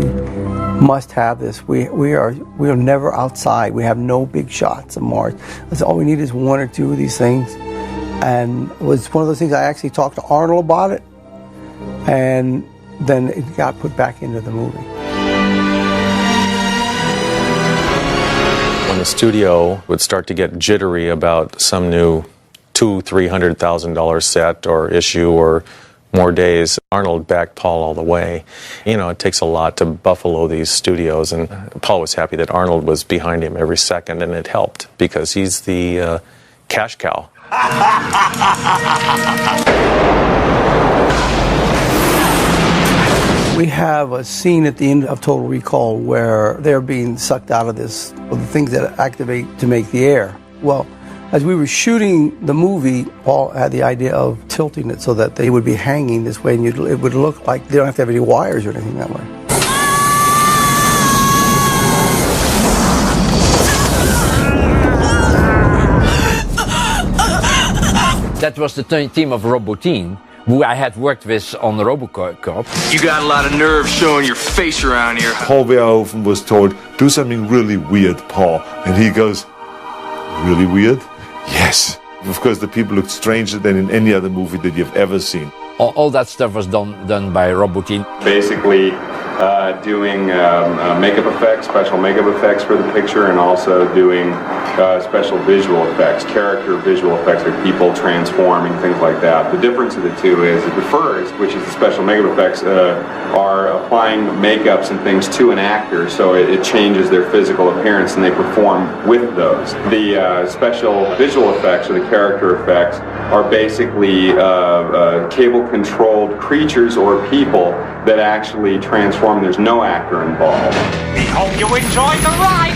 must have this. We are never outside. We have no big shots of Mars. That's all we need is one or two of these things. And it was one of those things I actually talked to Arnold about it, and then it got put back into the movie.
When the studio would start to get jittery about some new $200,000-$300,000 set or issue or more days, Arnold backed Paul all the way. You know, it takes a lot to buffalo these studios, and Paul was happy that Arnold was behind him every second, and it helped because he's the cash cow.
We have a scene at the end of Total Recall where they're being sucked out of this, of the things that activate to make the air. Well, as we were shooting the movie, Paul had the idea of tilting it so that they would be hanging this way, and it would look like they don't have to have any wires or anything that way.
That was the team of Robotine, who I had worked with on Robocop.
You got a lot of nerve showing your face around here.
Paul Verhoeven was told, do something really weird, Paul. And he goes, really weird? Yes. Of course, the people looked stranger than in any other movie that you've ever seen.
All that stuff was done by Robotine.
Basically, doing makeup effects, special makeup effects for the picture, and also doing special visual effects, character visual effects, like people transforming, things like that. The difference of the two is that the first, which is the special makeup effects, are applying makeups and things to an actor, so it changes their physical appearance, and they perform with those. The special visual effects, or the character effects, are basically cable-controlled creatures or people that actually transform. There's no actor involved.
We hope you enjoyed the ride.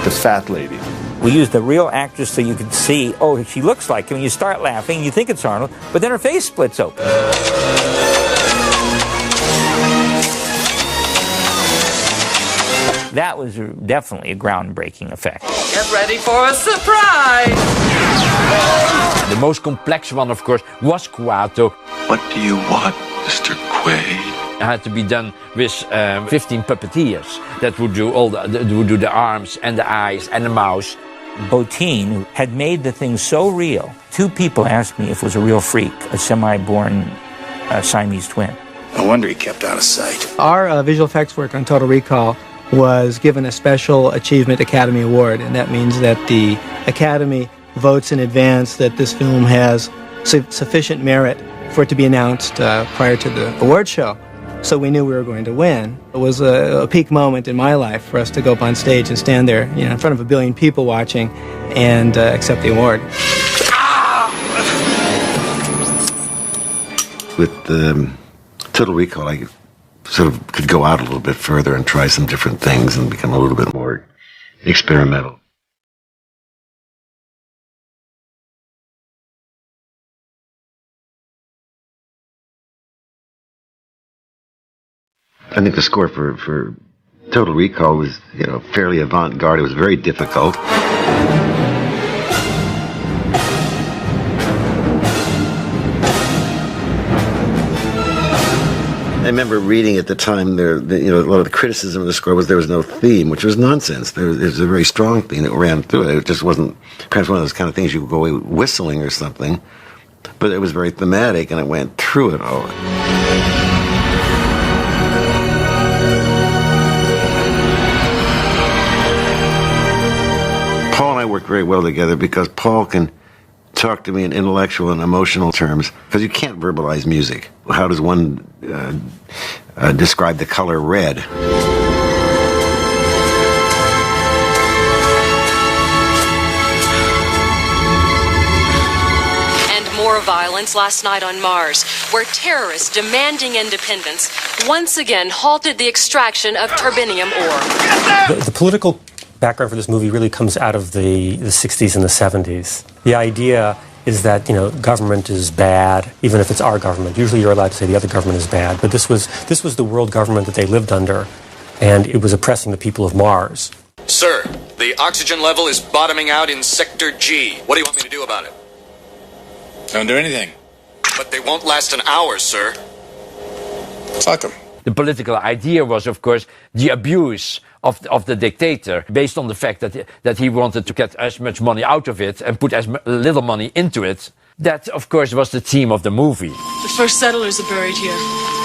The fat lady.
We used a real actress so you could see, oh, she looks like him. You start laughing, you think it's Arnold, but then her face splits open. That was definitely a groundbreaking effect.
Get ready for a surprise!
The most complex one, of course, was Kuato.
What do you want, Mr. Quaid?
It had to be done with 15 puppeteers that would do would do the arms and the eyes and the mouth.
Botine had made the thing so real. Two people asked me if it was a real freak, a semi-born Siamese twin.
No wonder he kept out of sight.
Our visual effects work on Total Recall was given a Special Achievement Academy Award, and that means that the Academy votes in advance that this film has sufficient merit for it to be announced prior to the award show. So we knew we were going to win. It was a peak moment in my life for us to go up on stage and stand there, in front of 1 billion people watching and accept the award.
With Total Recall, I sort of could go out a little bit further and try some different things and become a little bit more experimental. I think the score for Total Recall was, fairly avant-garde. It was very difficult. remember reading at the time a lot of the criticism of the score was there was no theme, which was nonsense. There was a very strong theme that ran through it. It just wasn't perhaps one of those kind of things you could go away whistling or something, but it was very thematic and it went through it all. Paul and I work very well together because Paul can talk to me in intellectual and emotional terms, because you can't verbalize music. How does one describe the color red?
And more violence last night on Mars, where terrorists demanding independence once again halted the extraction of turbinium ore.
The political background for this movie really comes out of the 60s and the 70s. The idea is that, government is bad, even if it's our government. Usually you're allowed to say the other government is bad, but this was the world government that they lived under, and it was oppressing the people of Mars.
Sir, the oxygen level is bottoming out in Sector G. What do you want me to do about it?
Don't do anything.
But they won't last an hour, sir.
Fuck them.
The political idea was, of course, the abuse of the dictator, based on the fact that he wanted to get as much money out of it and put as little money into it. That, of course, was the theme of the movie.
The first settlers are buried here.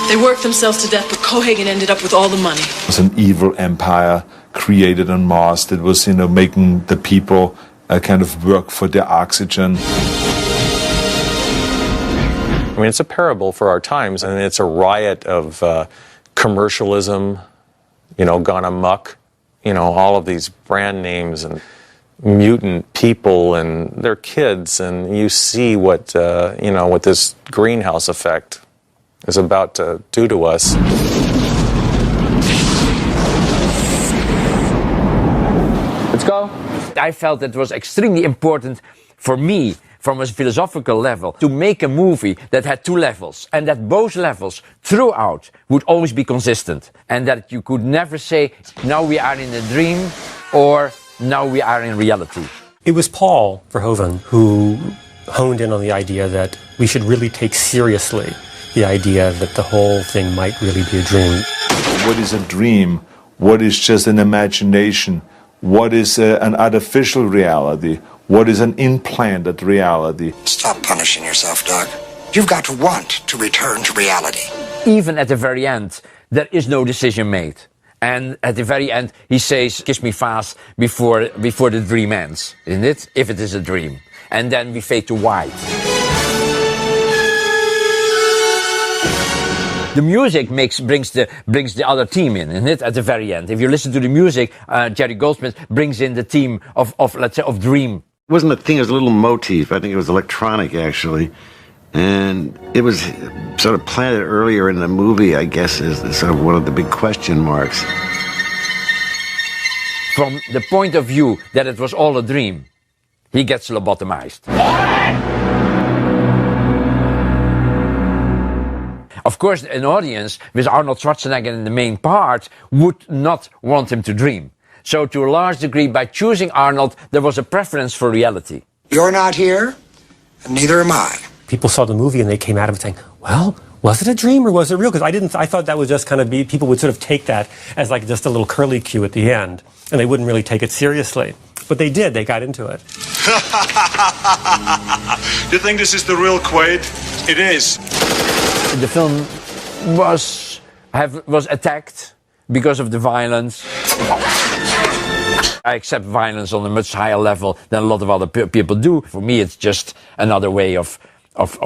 They worked themselves to death, but Cohagen ended up with all the money.
It was an evil empire created on Mars that was, making the people kind of work for their oxygen.
I mean, it's a parable for our times, and it's a riot of commercialism, gone amok, all of these brand names and mutant people and their kids, and you see what, what this greenhouse effect is about to do to us.
Let's go. I felt it was extremely important for me, from a philosophical level, to make a movie that had two levels, and that both levels throughout would always be consistent, and that you could never say, now we are in a dream, or now we are in reality.
It was Paul Verhoeven who honed in on the idea that we should really take seriously the idea that the whole thing might really be a dream.
What is a dream? What is just an imagination? What is an artificial reality? What is an implanted reality?
Stop punishing yourself, Doug. You've got to want to return to reality.
Even at the very end, there is no decision made. And at the very end, he says, kiss me fast before the dream ends, isn't it? If it is a dream. And then we fade to white. The music brings the other theme in, isn't it? At the very end. If you listen to the music, Jerry Goldsmith brings in the theme of let's say, of dream.
It wasn't a thing, it was a little motif. I think it was electronic, actually. And it was sort of planted earlier in the movie, I guess, as sort of one of the big question marks.
From the point of view that it was all a dream, he gets lobotomized. Of course, an audience with Arnold Schwarzenegger in the main part would not want him to dream. So to a large degree, by choosing Arnold, there was a preference for reality.
You're not here, and neither am I.
People saw the movie and they came out of it saying, well, was it a dream or was it real? Because I thought that would just kind of be, people would sort of take that as like just a little curly cue at the end, and they wouldn't really take it seriously. But they did, they got into it.
You think this is the real Quaid? It is.
The film was attacked because of the violence. I accept violence on a much higher level than a lot of other people do. For me, it's just another way of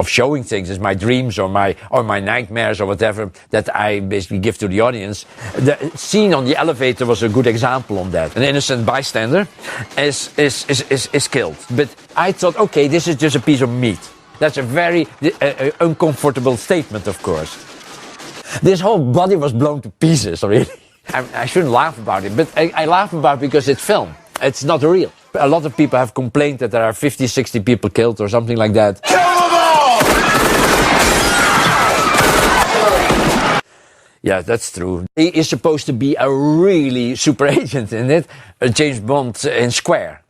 showing things. It's my dreams or my nightmares or whatever that I basically give to the audience. The scene on the elevator was a good example on that. An innocent bystander is killed. But I thought, okay, this is just a piece of meat. That's a very uncomfortable statement, of course. This whole body was blown to pieces, really. I shouldn't laugh about it, but I laugh about it because it's film. It's not real. A lot of people have complained that there are 50, 60 people killed or something like that.
Kill them all!
Yeah, that's true. He is supposed to be a really super agent, isn't it? A James Bond in Square.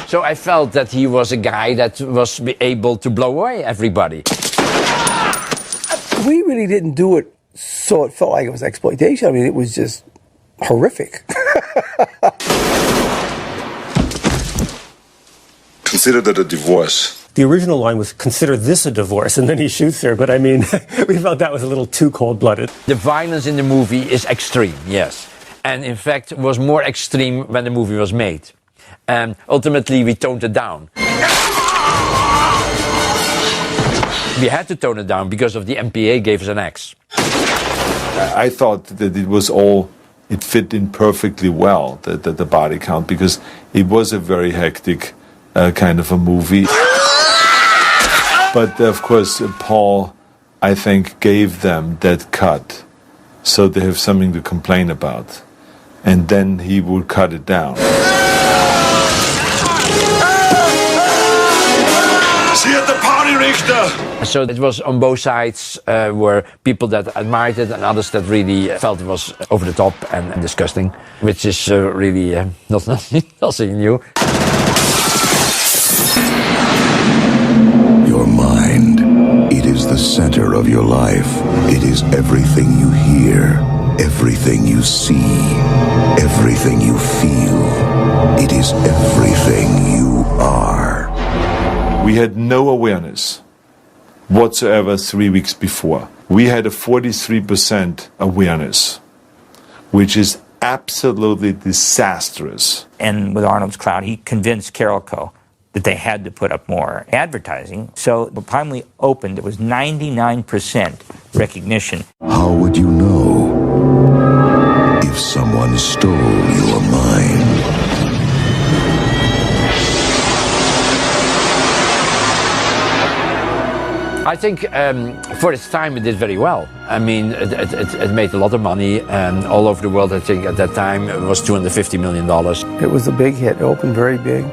So I felt that he was a guy that was able to blow away everybody.
We really didn't do it So it felt like it was exploitation. I mean, it was just horrific.
Consider that a divorce.
The original line was, consider this a divorce, and then he shoots her. But I mean, we felt that was a little too cold-blooded.
The violence in the movie is extreme, yes. And in fact, was more extreme when the movie was made. And ultimately, we toned it down. We had to tone it down because of the MPA gave us an X.
I thought that it fit in perfectly well, the body count, because it was a very hectic kind of a movie. But of course, Paul, I think, gave them that cut so they have something to complain about. And then he would cut it down.
See you at the party, Richter!
So it was on both sides, were people that admired it and others that really felt it was over the top and disgusting, which is really nothing new.
Your mind, it is the center of your life. It is everything you hear, everything you see, everything you feel. It is everything you are.
We had no awareness whatsoever 3 weeks before. We had a 43% awareness, which is absolutely disastrous.
And with Arnold's Cloud, he convinced Carolco that they had to put up more advertising. So the time we opened, it was 99% recognition.
How would you know if someone stole your mind?
I think for its time it did very well. I mean, it made a lot of money, and all over the world, I think at that time it was $250 million.
It was a big hit. It opened very big.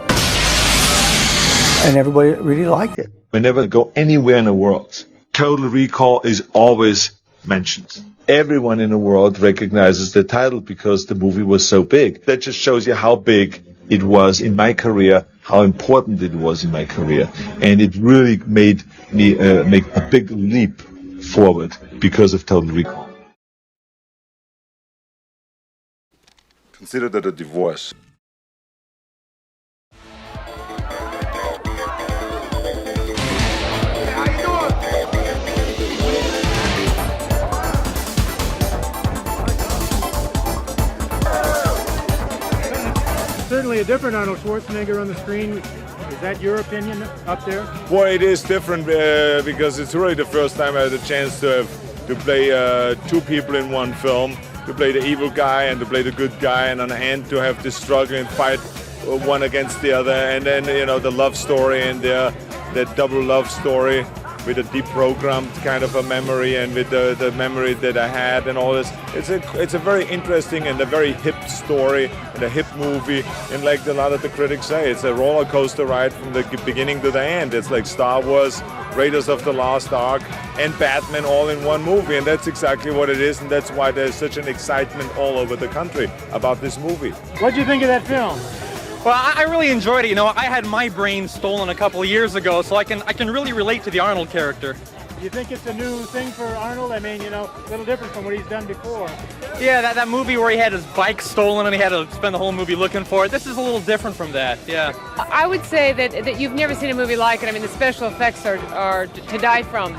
And everybody really liked it.
Whenever I go anywhere in the world, Total Recall is always mentioned. Everyone in the world recognizes the title because the movie was so big. That just shows you how big it was in my career, how important it was in my career. And it really made me make a big leap forward because of Total Recall. Consider that a divorce.
Certainly a different Arnold Schwarzenegger on the screen. Is that your opinion up there?
Well, it is different because it's really the first time I had a chance to play two people in one film, to play the evil guy and to play the good guy, and on the end to have this struggle and fight one against the other, and then the love story and that double love story with a deprogrammed kind of a memory and with the memory that I had and all this. It's a very interesting and a very hip story and a hip movie, and like a lot of the critics say, it's a roller coaster ride from the beginning to the end. It's like Star Wars, Raiders of the Lost Ark, and Batman all in one movie, and that's exactly what it is, and that's why there's such an excitement all over the country about this movie.
What'd you think of that film?
Well, I really enjoyed it. You know, I had my brain stolen a couple of years ago, so I can really relate to the Arnold character.
Do you think it's a new thing for Arnold? I mean, a little different from what he's done before.
Yeah, that movie where he had his bike stolen and he had to spend the whole movie looking for it. This is a little different from that, yeah.
I would say that you've never seen a movie like it. I mean, the special effects are to die from,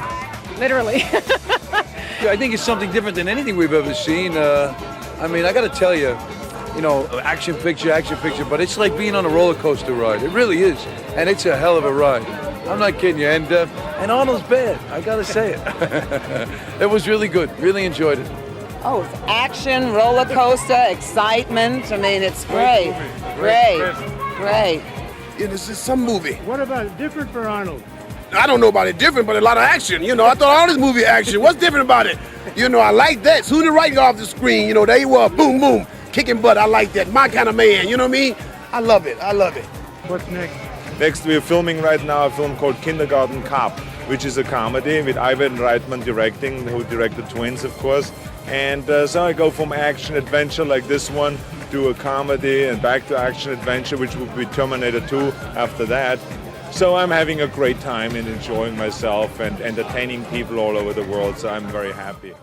literally.
Yeah, I think it's something different than anything we've ever seen. I mean, I got to tell you, action picture, but it's like being on a roller coaster ride. It really is, and it's a hell of a ride. I'm not kidding you, and Arnold's bad. I gotta say it. It was really good. Really enjoyed it.
Oh, it's action, roller coaster, excitement. I mean, it's great, great.
Yeah, this is some movie.
What about it different for Arnold?
I don't know about it different, but a lot of action. I thought all this movie action. What's different about it? I like that. Soon as right off the screen, there you were, boom, boom. Kicking butt, I like that. My kind of man, you know what I mean? I love it.
What's next?
Next, we're filming right now a film called Kindergarten Cop, which is a comedy with Ivan Reitman directing, who directed Twins, of course. And so I go from action adventure like this one to a comedy and back to action adventure, which will be Terminator 2 after that. So I'm having a great time and enjoying myself and entertaining people all over the world, so I'm very happy.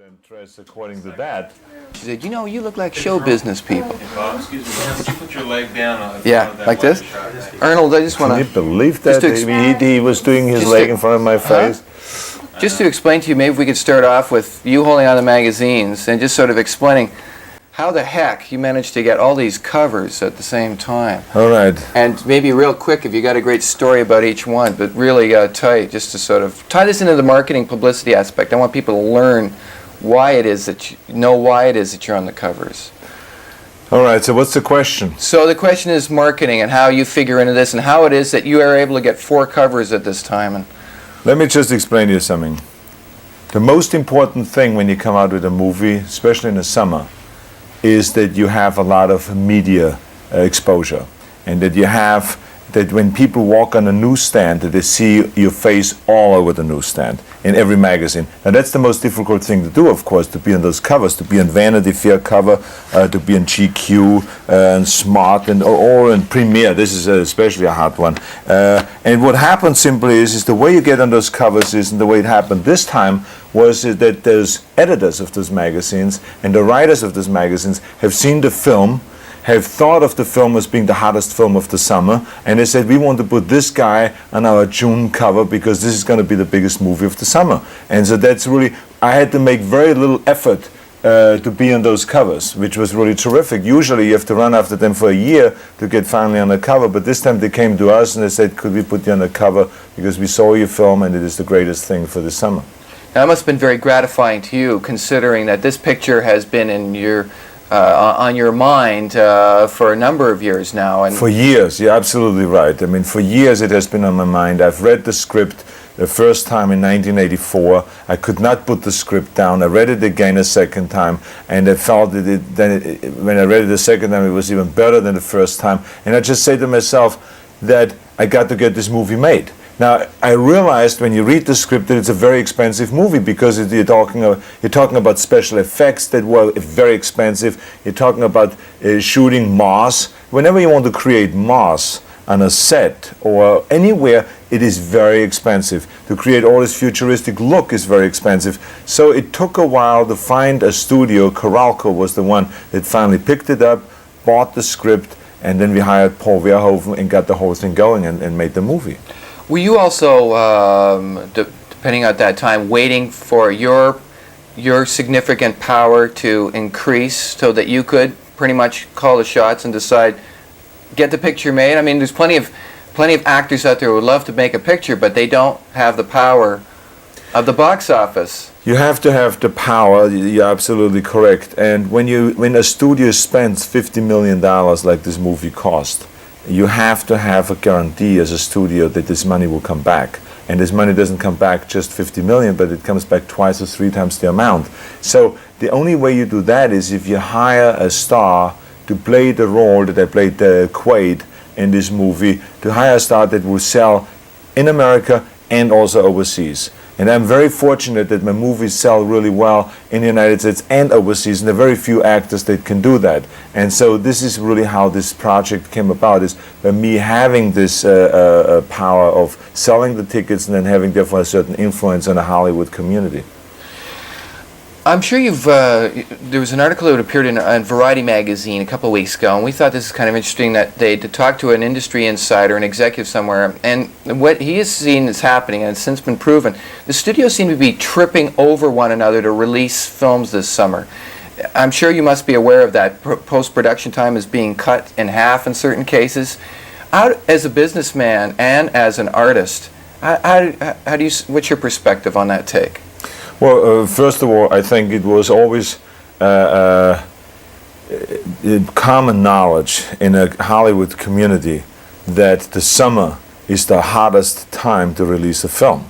and dress according to that.
She said, you know, you look like show business people.
Excuse me, would you put your leg down?
Yeah, like this? Arnold, I just want to...
Can you believe that? He was doing his leg in front of my face.
Just to explain to you, maybe if we could start off with you holding on the magazines and just sort of explaining how the heck you managed to get all these covers at the same time.
All right.
And maybe real quick, if you got a great story about each one, but really tight, just to sort of tie this into the marketing publicity aspect. I want people to learn why it is that you're on the covers.
All right, so what's the question?
So the question is marketing and how you figure into this and how it is that you are able to get 4 covers at this time. And
let me just explain to you something. The most important thing when you come out with a movie, especially in the summer, is that you have a lot of media exposure, and that when people walk on a newsstand, that they see your face all over the newsstand in every magazine. Now that's the most difficult thing to do, of course, to be on those covers, to be on Vanity Fair cover, to be on GQ and Smart or in Premiere. This is especially a hard one. And what happens simply is the way you get on those covers is, and the way it happened this time, was that those editors of those magazines and the writers of those magazines have seen the film, have thought of the film as being the hottest film of the summer, and they said, we want to put this guy on our June cover because this is going to be the biggest movie of the summer. And so that's really, I had to make very little effort to be on those covers, which was really terrific. Usually you have to run after them for a year to get finally on the cover, but this time they came to us and they said, could we put you on the cover because we saw your film and it is the greatest thing for the summer.
Now, that must have been very gratifying to you, considering that this picture has been in your on your mind for a number of years now. And
for years, you're absolutely right. I mean, for years it has been on my mind. I've read the script the first time in 1984. I could not put the script down. I read it again a second time, and I felt that when I read it the second time, it was even better than the first time. And I just say to myself that I got to get this movie made. Now, I realized when you read the script that it's a very expensive movie because you're talking about special effects that were very expensive. You're talking about shooting Mars. Whenever you want to create Mars on a set or anywhere, it is very expensive. To create all this futuristic look is very expensive. So it took a while to find a studio. Coralco was the one that finally picked it up, bought the script, and then we hired Paul Verhoeven and got the whole thing going and made the movie.
Were you also, depending on that time, waiting for your significant power to increase so that you could pretty much call the shots and decide, get the picture made? I mean, there's plenty of actors out there who would love to make a picture, but they don't have the power of the box office.
You have to have the power. You're absolutely correct. And when a studio spends $50 million like this movie cost, you have to have a guarantee as a studio that this money will come back. And this money doesn't come back just 50 million, but it comes back twice or 3 times the amount. So the only way you do that is if you hire a star to play the role that I played Quaid in this movie, to hire a star that will sell in America and also overseas. And I'm very fortunate that my movies sell really well in the United States and overseas, and there are very few actors that can do that. And so this is really how this project came about, is by me having this power of selling the tickets and then having therefore a certain influence on the Hollywood community.
I'm sure there was an article that appeared in Variety magazine a couple of weeks ago, and we thought this is kind of interesting that they talked to an industry insider, an executive somewhere, and what he has seen is happening, and it's since been proven. The studios seem to be tripping over one another to release films this summer. I'm sure you must be aware of that. Post-production time is being cut in half in certain cases. As a businessman and as an artist, what's your perspective on that take?
Well, first of all, I think it was always common knowledge in a Hollywood community that the summer is the hardest time to release a film,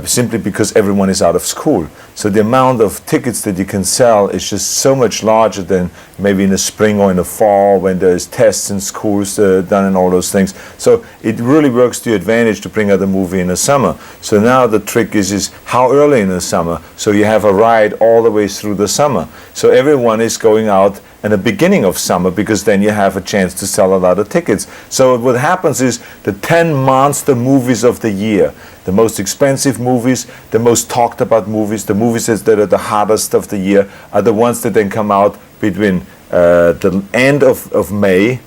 simply because everyone is out of school. So the amount of tickets that you can sell is just so much larger than maybe in the spring or in the fall when there's tests in schools done and all those things. So it really works to your advantage to bring out a movie in the summer. So now the trick is how early in the summer, so you have a ride all the way through the summer. So everyone is going out and the beginning of summer, because then you have a chance to sell a lot of tickets. So what happens is the 10 monster movies of the year, the most expensive movies, the most talked about movies, the movies that are the hottest of the year, are the ones that then come out between the end of May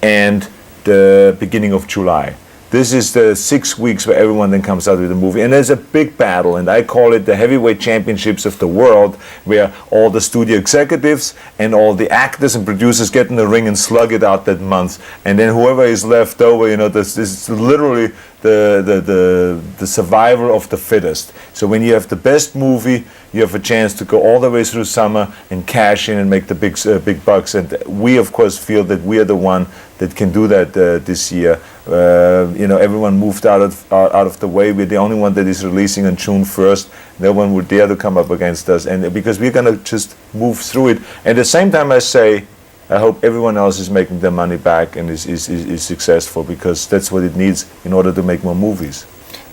and the beginning of July. This is the 6 weeks where everyone then comes out with a movie. And there's a big battle, and I call it the heavyweight championships of the world, where all the studio executives and all the actors and producers get in the ring and slug it out that month. And then whoever is left over, this is literally the survival of the fittest. So when you have the best movie, you have a chance to go all the way through summer and cash in and make the big bucks. And we, of course, feel that we are the one that can do that this year. Everyone moved out of the way. We're the only one that is releasing on June 1st. No one would dare to come up against us, and because we're going to just move through it. And at the same time, I say, I hope everyone else is making their money back and is successful, because that's what it needs in order to make more movies.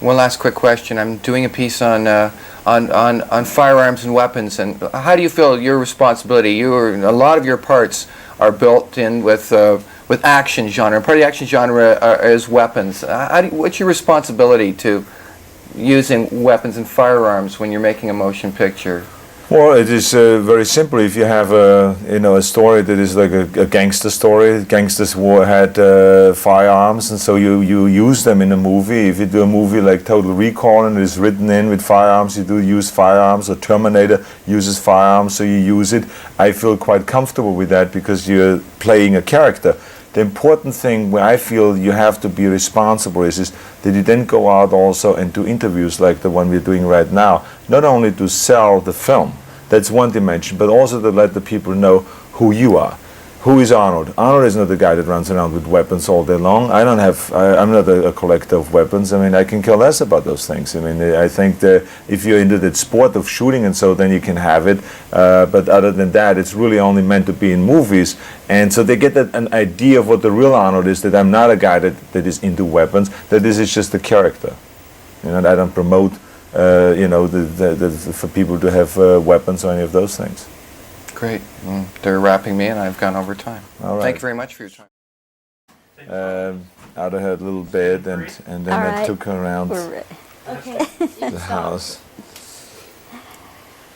One last quick question. I'm doing a piece on firearms and weapons, and how do you feel your responsibility? A lot of your parts are built in with action genre. Part of the action genre is weapons. What's your responsibility to using weapons and firearms when you're making a motion picture?
Well, it is very simple. If you have a story that is like a gangster story, gangsters had firearms, and so you use them in a movie. If you do a movie like Total Recall and it is written in with firearms, you do use firearms. Or Terminator uses firearms, so you use it. I feel quite comfortable with that because you're playing a character. The important thing where I feel you have to be responsible is that you then go out also and do interviews like the one we're doing right now, not only to sell the film, that's one dimension, but also to let the people know who you are. Who is Arnold? Arnold is not the guy that runs around with weapons all day long. I'm not a collector of weapons. I mean, I can care less about those things. I mean, I think that if you're into that sport of shooting and so, then you can have it. But other than that, it's really only meant to be in movies. And so they get an idea of what the real Arnold is, that I'm not a guy that is into weapons, that this is just a character. I don't promote, for people to have weapons or any of those things.
Great. They're wrapping me, and I've gone over time.
All right.
Thank you very much for your time.
Out of her little bed, and then I took her around the house.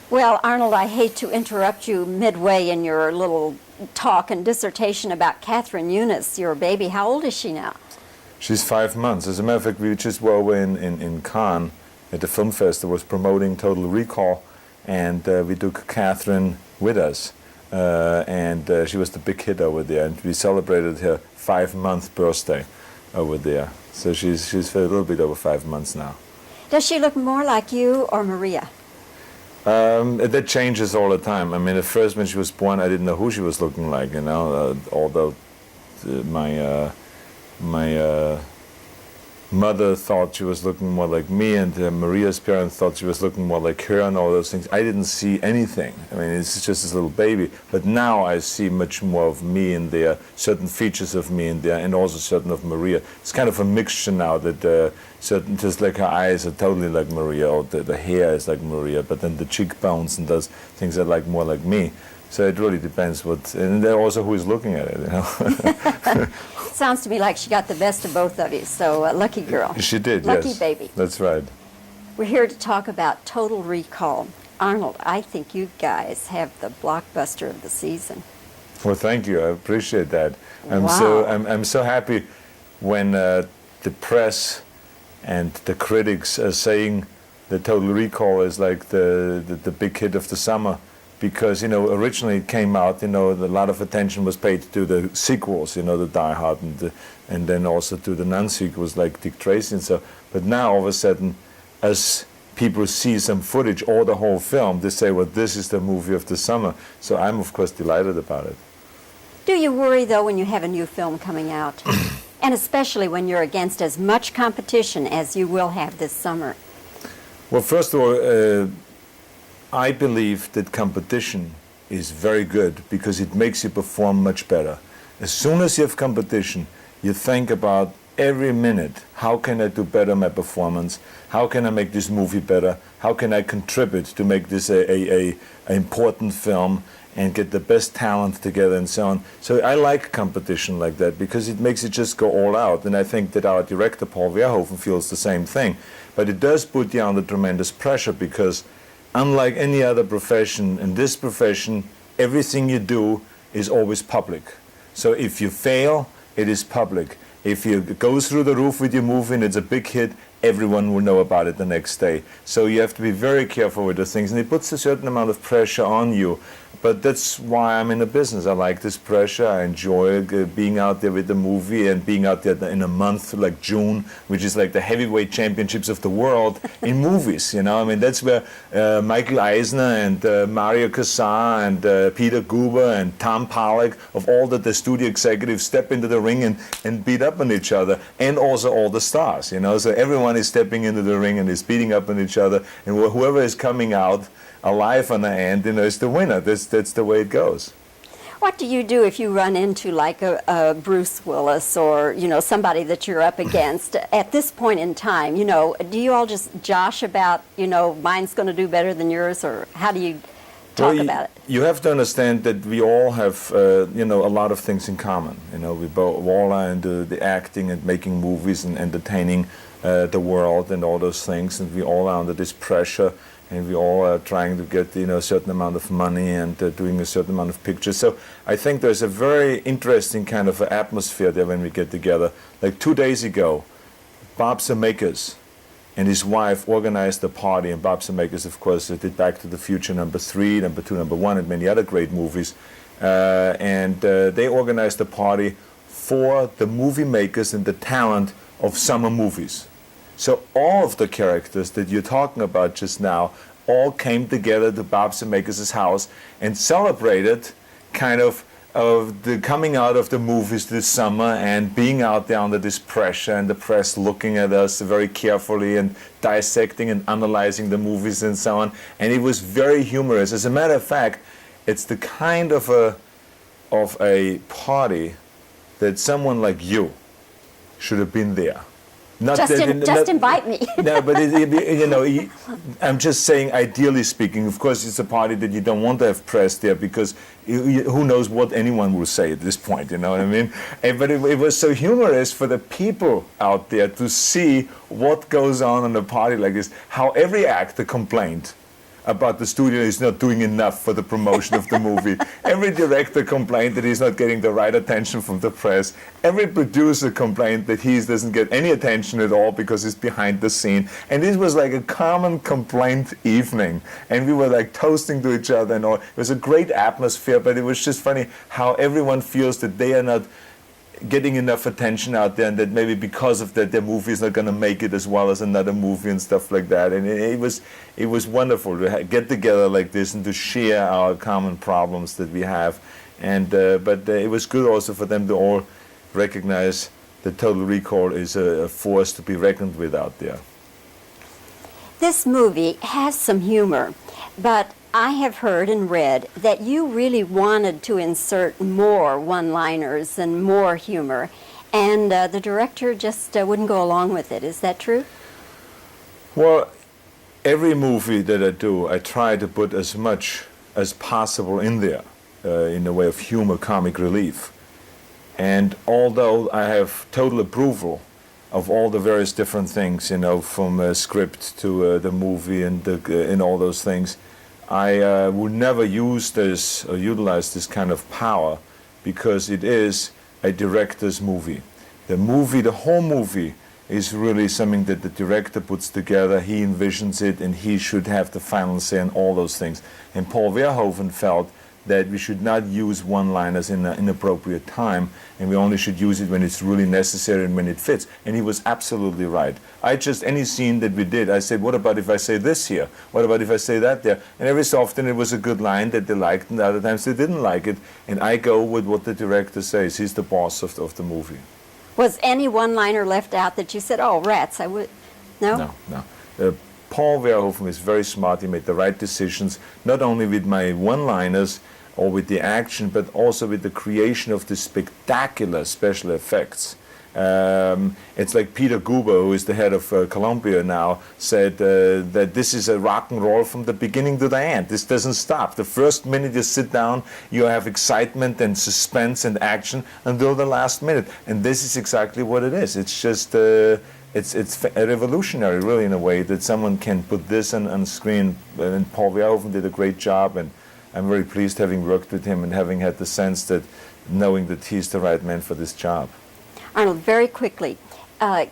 Well, Arnold, I hate to interrupt you midway in your little talk and dissertation about Catherine Eunice, your baby. How old is she now?
She's 5 months. As a matter of fact, we just were over in Cannes at the film festival, was promoting Total Recall, and we took Catherine with us, and she was the big hit over there, and we celebrated her 5-month birthday over there. So she's a little bit over 5 months now.
Does she look more like you or Maria?
That changes all the time. I mean, at first when she was born, I didn't know who she was looking like, although my mother thought she was looking more like me, and Maria's parents thought she was looking more like her, and all those things. I didn't see anything. I mean, it's just this little baby. But now I see much more of me in there, certain features of me in there, and also certain of Maria. It's kind of a mixture now that just like her eyes are totally like Maria, or the hair is like Maria, but then the cheekbones and those things are like more like me. So it really depends and then also who is looking at it,
Sounds to me like she got the best of both of you, so lucky girl.
She did,
lucky
yes.
Baby.
That's right.
We're here to talk about Total Recall. Arnold, I think you guys have the blockbuster of the season.
Well, thank you. I appreciate that.
Wow.
I'm so happy when the press and the critics are saying that Total Recall is like the big hit of the summer. Because, originally it came out, a lot of attention was paid to the sequels, the Die Hard and then also to the non-sequels like Dick Tracy and so. But now, all of a sudden, as people see some footage or the whole film, they say, well, this is the movie of the summer. So I'm, of course, delighted about it.
Do you worry, though, when you have a new film coming out? And especially when you're against as much competition as you will have this summer?
Well, first of all, I believe that competition is very good because it makes you perform much better. As soon as you have competition, you think about every minute, how can I do better my performance? How can I make this movie better? How can I contribute to make this a important film and get the best talent together and so on? So I like competition like that because it makes it just go all out. And I think that our director, Paul Verhoeven, feels the same thing. But it does put you under tremendous pressure because unlike any other profession, in this profession, everything you do is always public. So if you fail, it is public. If you go through the roof with your movie and it's a big hit, everyone will know about it the next day. So you have to be very careful with the things, and it puts a certain amount of pressure on you. But that's why I'm in the business. I like this pressure. I enjoy being out there with the movie and being out there in a month like June, which is like the heavyweight championships of the world in movies. You know, I mean, that's where Michael Eisner and Mario Casar and Peter Guber and Tom Pollack, of all the studio executives, step into the ring and beat up on each other, and also all the stars. You know, so everyone is stepping into the ring and is beating up on each other, and whoever is coming out alive on the end, you know, is the winner. That's the way it goes.
What do you do if you run into like a Bruce Willis or, you know, somebody that you're up against at this point in time? You know, do you all just josh about, you know, mine's going to do better than yours, or how do you talk about it?
You have to understand that we all have, you know, a lot of things in common. You know, we all are into the acting and making movies and entertaining the world and all those things, and we all are under this pressure. And we all are trying to get, you know, a certain amount of money and doing a certain amount of pictures. So I think there's a very interesting kind of atmosphere there when we get together. Like 2 days ago, Bob Zemeckis and his wife organized a party. And Bob Zemeckis, of course, did Back to the Future #3, #2, #1, and many other great movies. And they organized a party for the movie makers and the talent of summer movies. So all of the characters that you're talking about just now all came together to Bob Zemeckis' house and celebrated kind of the coming out of the movies this summer and being out there under this pressure and the press looking at us very carefully and dissecting and analyzing the movies and so on. And it was very humorous. As a matter of fact, it's the kind of a party that someone like you should have been there.
Just invite me.
No, but you know, I'm just saying, ideally speaking, of course, it's a party that you don't want to have press there because who knows what anyone will say at this point, you know what I mean? But it was so humorous for the people out there to see what goes on in a party like this, how every actor complained about the studio is not doing enough for the promotion of the movie. Every director complained that he's not getting the right attention from the press. Every producer complained that he doesn't get any attention at all because he's behind the scene. And this was like a common complaint evening. And we were like toasting to each other and all. It was a great atmosphere, but it was just funny how everyone feels that they are not getting enough attention out there, and that maybe because of that their movie is not going to make it as well as another movie and stuff like that. And it was wonderful to get together like this and to share our common problems that we have. And but it was good also for them to all recognize that Total Recall is a force to be reckoned with out there.
This movie has some humor, but I have heard and read that you really wanted to insert more one-liners and more humor, and the director just wouldn't go along with it. Is that true?
Well, every movie that I do, I try to put as much as possible in there in the way of humor, comic relief. And although I have total approval of all the various different things, you know, from script to the movie and all those things, I would never use this or utilize this kind of power because it is a director's movie. The whole movie is really something that the director puts together. He envisions it and he should have the final say on all those things. And Paul Verhoeven felt that we should not use one-liners in an inappropriate time, and we only should use it when it's really necessary and when it fits. And he was absolutely right. Any scene that we did, I said, what about if I say this here? What about if I say that there? And every so often it was a good line that they liked, and other times they didn't like it. And I go with what the director says. He's the boss of the movie.
Was any one-liner left out that you said, oh, rats, I would... No?
No. Paul Verhoeven is very smart. He made the right decisions, not only with my one-liners or with the action, but also with the creation of the spectacular special effects. It's like Peter Guber, who is the head of Columbia now, said that this is a rock and roll from the beginning to the end. This doesn't stop. The first minute you sit down, you have excitement and suspense and action until the last minute. And this is exactly what it is. It's just, it's revolutionary, really, in a way, that someone can put this on screen. And Paul Verhoeven did a great job, and I'm very pleased having worked with him and having had the sense that, knowing that he's the right man for this job.
Arnold, very quickly,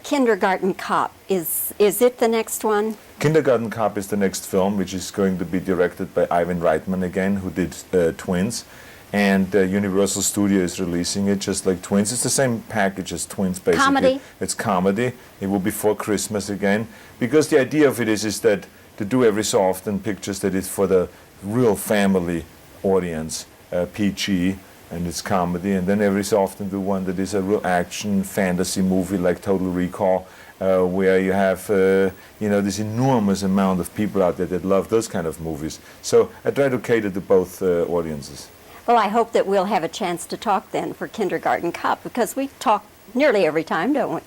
Kindergarten Cop, is it the next one?
Kindergarten Cop is the next film, which is going to be directed by Ivan Reitman again, who did Twins. And Universal Studio is releasing it just like Twins. It's the same package as Twins, basically.
Comedy?
It's comedy. It will be for Christmas again. Because the idea of it is that to do every so often pictures that is for the real family audience, PG, and it's comedy, and then every so often do one that is a real action fantasy movie like Total Recall, where you have this enormous amount of people out there that love those kind of movies. So I try to cater to both audiences.
Well, I hope that we'll have a chance to talk then for Kindergarten Cop, because we talk nearly every time, don't we?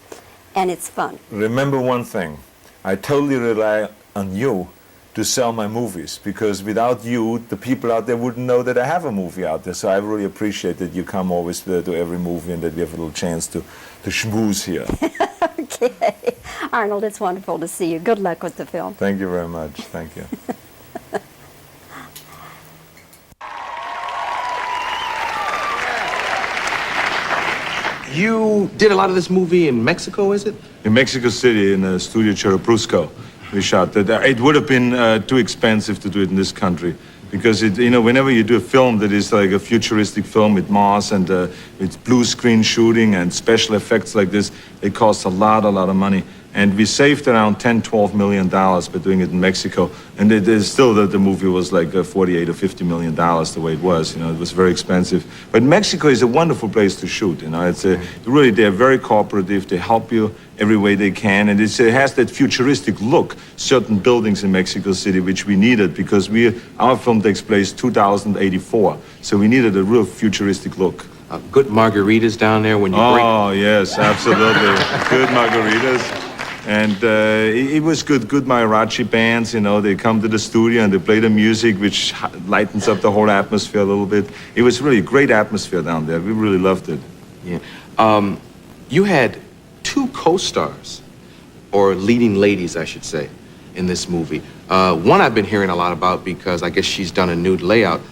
And it's fun.
Remember one thing, I totally rely on you to sell my movies, because without you, the people out there wouldn't know that I have a movie out there. So I really appreciate that you come always to every movie and that we have a little chance to schmooze here.
Okay. Arnold, it's wonderful to see you. Good luck with the film.
Thank you very much. Thank you.
You did a lot of this movie in Mexico, is it?
In Mexico City, in Studio Churubusco. We shot that. It would have been too expensive to do it in this country, because whenever you do a film that is like a futuristic film with Mars and with blue screen shooting and special effects like this, it costs a lot of money. And we saved around $10-12 million by doing it in Mexico. And it is still that the movie was like $48 or $50 million the way it was. It was very expensive. But Mexico is a wonderful place to shoot. It's really, they're very cooperative. They help you every way they can. And it has that futuristic look, certain buildings in Mexico City, which we needed, because our film takes place 2084. So we needed a real futuristic look.
Good margaritas down there when you break.
Oh, yes, absolutely. Good margaritas. And it was good mariachi bands, they come to the studio and they play the music, which lightens up the whole atmosphere a little bit. It was really a great atmosphere down there. We really loved it.
Yeah. You had 2 co-stars, or leading ladies, I should say, in this movie. One I've been hearing a lot about because I guess she's done a nude layout.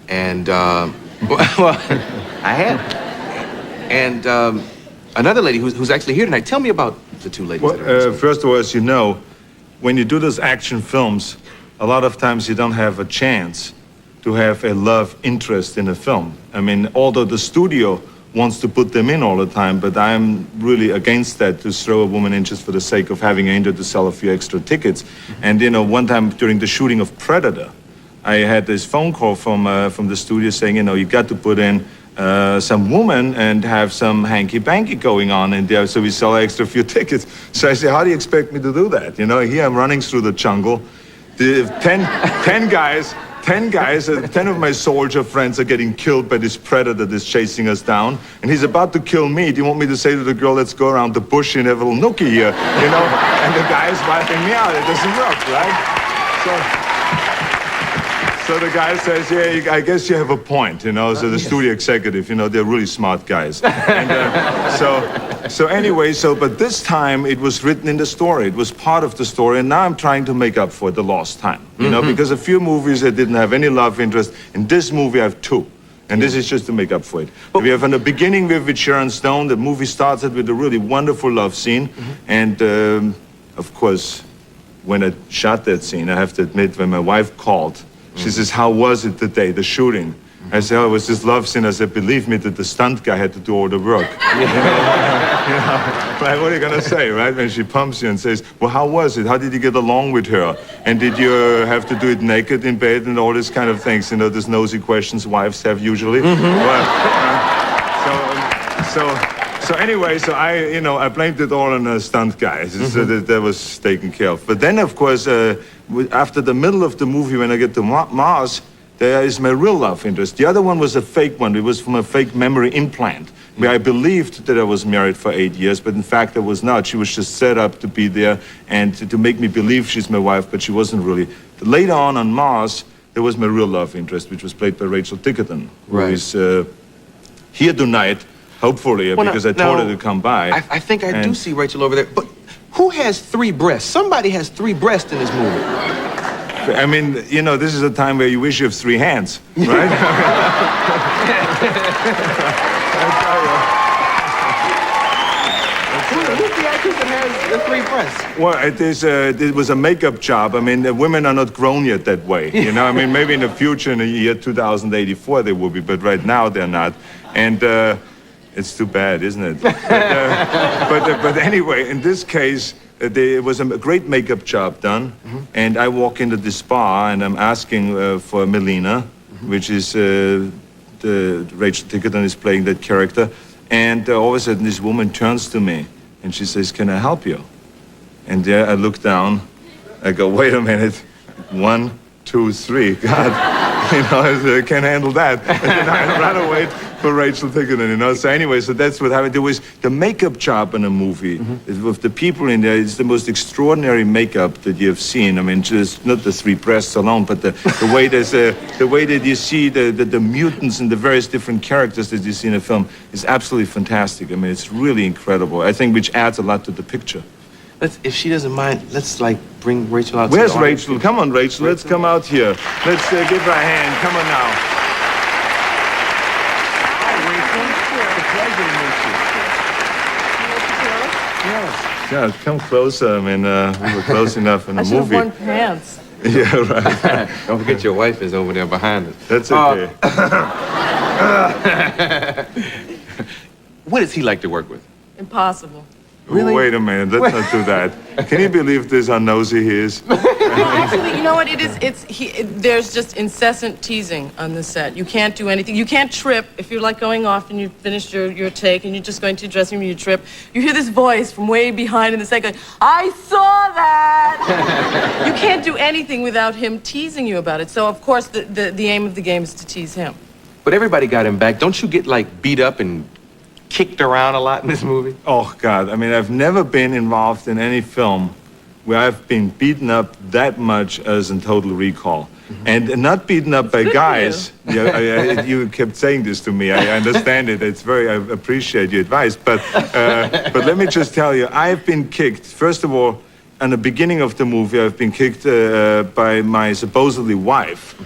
And, well, I have. And another lady who's actually here tonight. Tell me about the 2 ladies.
Well, first of all, as you know, when you do those action films, a lot of times you don't have a chance to have a love interest in a film. I mean, although the studio wants to put them in all the time, but I'm really against that, to throw a woman in just for the sake of having her in there to sell a few extra tickets. And one time during the shooting of Predator, I had this phone call from the studio saying, you got to put in some woman and have some hanky-panky going on in there, so we sell extra few tickets. So I say, how do you expect me to do that? Here I'm running through the jungle. 10 guys, 10 of my soldier friends are getting killed by this predator that's chasing us down, and he's about to kill me. Do you want me to say to the girl, let's go around the bush and have a little nookie here, And the guy's wiping me out. It doesn't work, right? So the guy says, yeah, I guess you have a point, So the studio executive, they're really smart guys. And but this time it was written in the story. It was part of the story, and now I'm trying to make up for the lost time. Because a few movies I didn't have any love interest. In this movie I have 2. And this is just to make up for it. We have in the beginning with Sharon Stone. The movie started with a really wonderful love scene. And of course, when I shot that scene, I have to admit, when my wife called, she says, how was it today, the shooting? I said, oh, it was this love scene. I said, believe me that the stunt guy had to do all the work. Right? What are you going to say, right? When she pumps you and says, well, how was it? How did you get along with her? And did you have to do it naked in bed and all this kind of things? These nosy questions wives have usually. So anyway, I blamed it all on the stunt guys. So that was taken care of. But then, of course, after the middle of the movie, when I get to Mars, there is my real love interest. The other one was a fake one. It was from a fake memory implant.
where I believed that I was married for 8 years, but in fact I was not. She was just set up to be there and to make me believe she's my wife, but she wasn't really. Later on Mars, there was my real love interest, which was played by Rachel Tickerton, who is here tonight, hopefully, because I told her to come by.
I think I do see Rachel over there, but who has 3 breasts? Somebody has 3 breasts in this movie.
I mean, you know, this is a time where you wish you have 3 hands, right?
Who's the actress that has the 3 breasts?
Well, it was a makeup job. I mean, the women are not grown yet that way, you know? I mean, maybe in the future, in the year 2084, they will be, but right now they're not. And it's too bad, isn't it? But anyway, in this case, there was a great makeup job done, and I walk into this bar and I'm asking for Melina, which is the Rachel Tickerton is playing that character, and all of a sudden this woman turns to me and she says, "Can I help you?" And there I look down, I go, "Wait a minute, 1, 2, 3, God, you know, I can't handle that." And then I run away for Rachel Tickerton, you know. So anyway, so that's what happened. There was the makeup job in a movie with the people in there. It's the most extraordinary makeup that you have seen. I mean, just not the 3 breasts alone, but the way the way that you see the mutants and the various different characters that you see in a film is absolutely fantastic. I mean, it's really incredible. I think which adds a lot to the picture.
If she doesn't mind, let's like bring Rachel out.
Where's Rachel? Come on, Rachel. Let's come out here. Let's give her a hand. Come on now. Yeah, come closer. I mean, we were close enough in the movie.
I should have worn pants.
Yeah, right.
Don't forget your wife is over there behind us.
That's okay.
What is he like to work with?
Impossible.
Really? Wait a minute, let's not do that. Can you believe this how nosy he is?
No, actually, you know what it is? There's just incessant teasing on the set. You can't do anything. You can't trip. If you're like going off and you've finished your take and you're just going to the dressing room and you trip, you hear this voice from way behind in the set going, "I saw that!" You can't do anything without him teasing you about it. So, of course, the aim of the game is to tease him.
But everybody got him back. Don't you get like beat up and kicked around a lot in this movie?
Oh, God. I mean, I've never been involved in any film where I've been beaten up that much as in Total Recall. And not beaten up by guys. You kept saying this to me. I understand it. I appreciate your advice. But let me just tell you, I've been kicked. First of all, in the beginning of the movie, I've been kicked by my supposedly wife.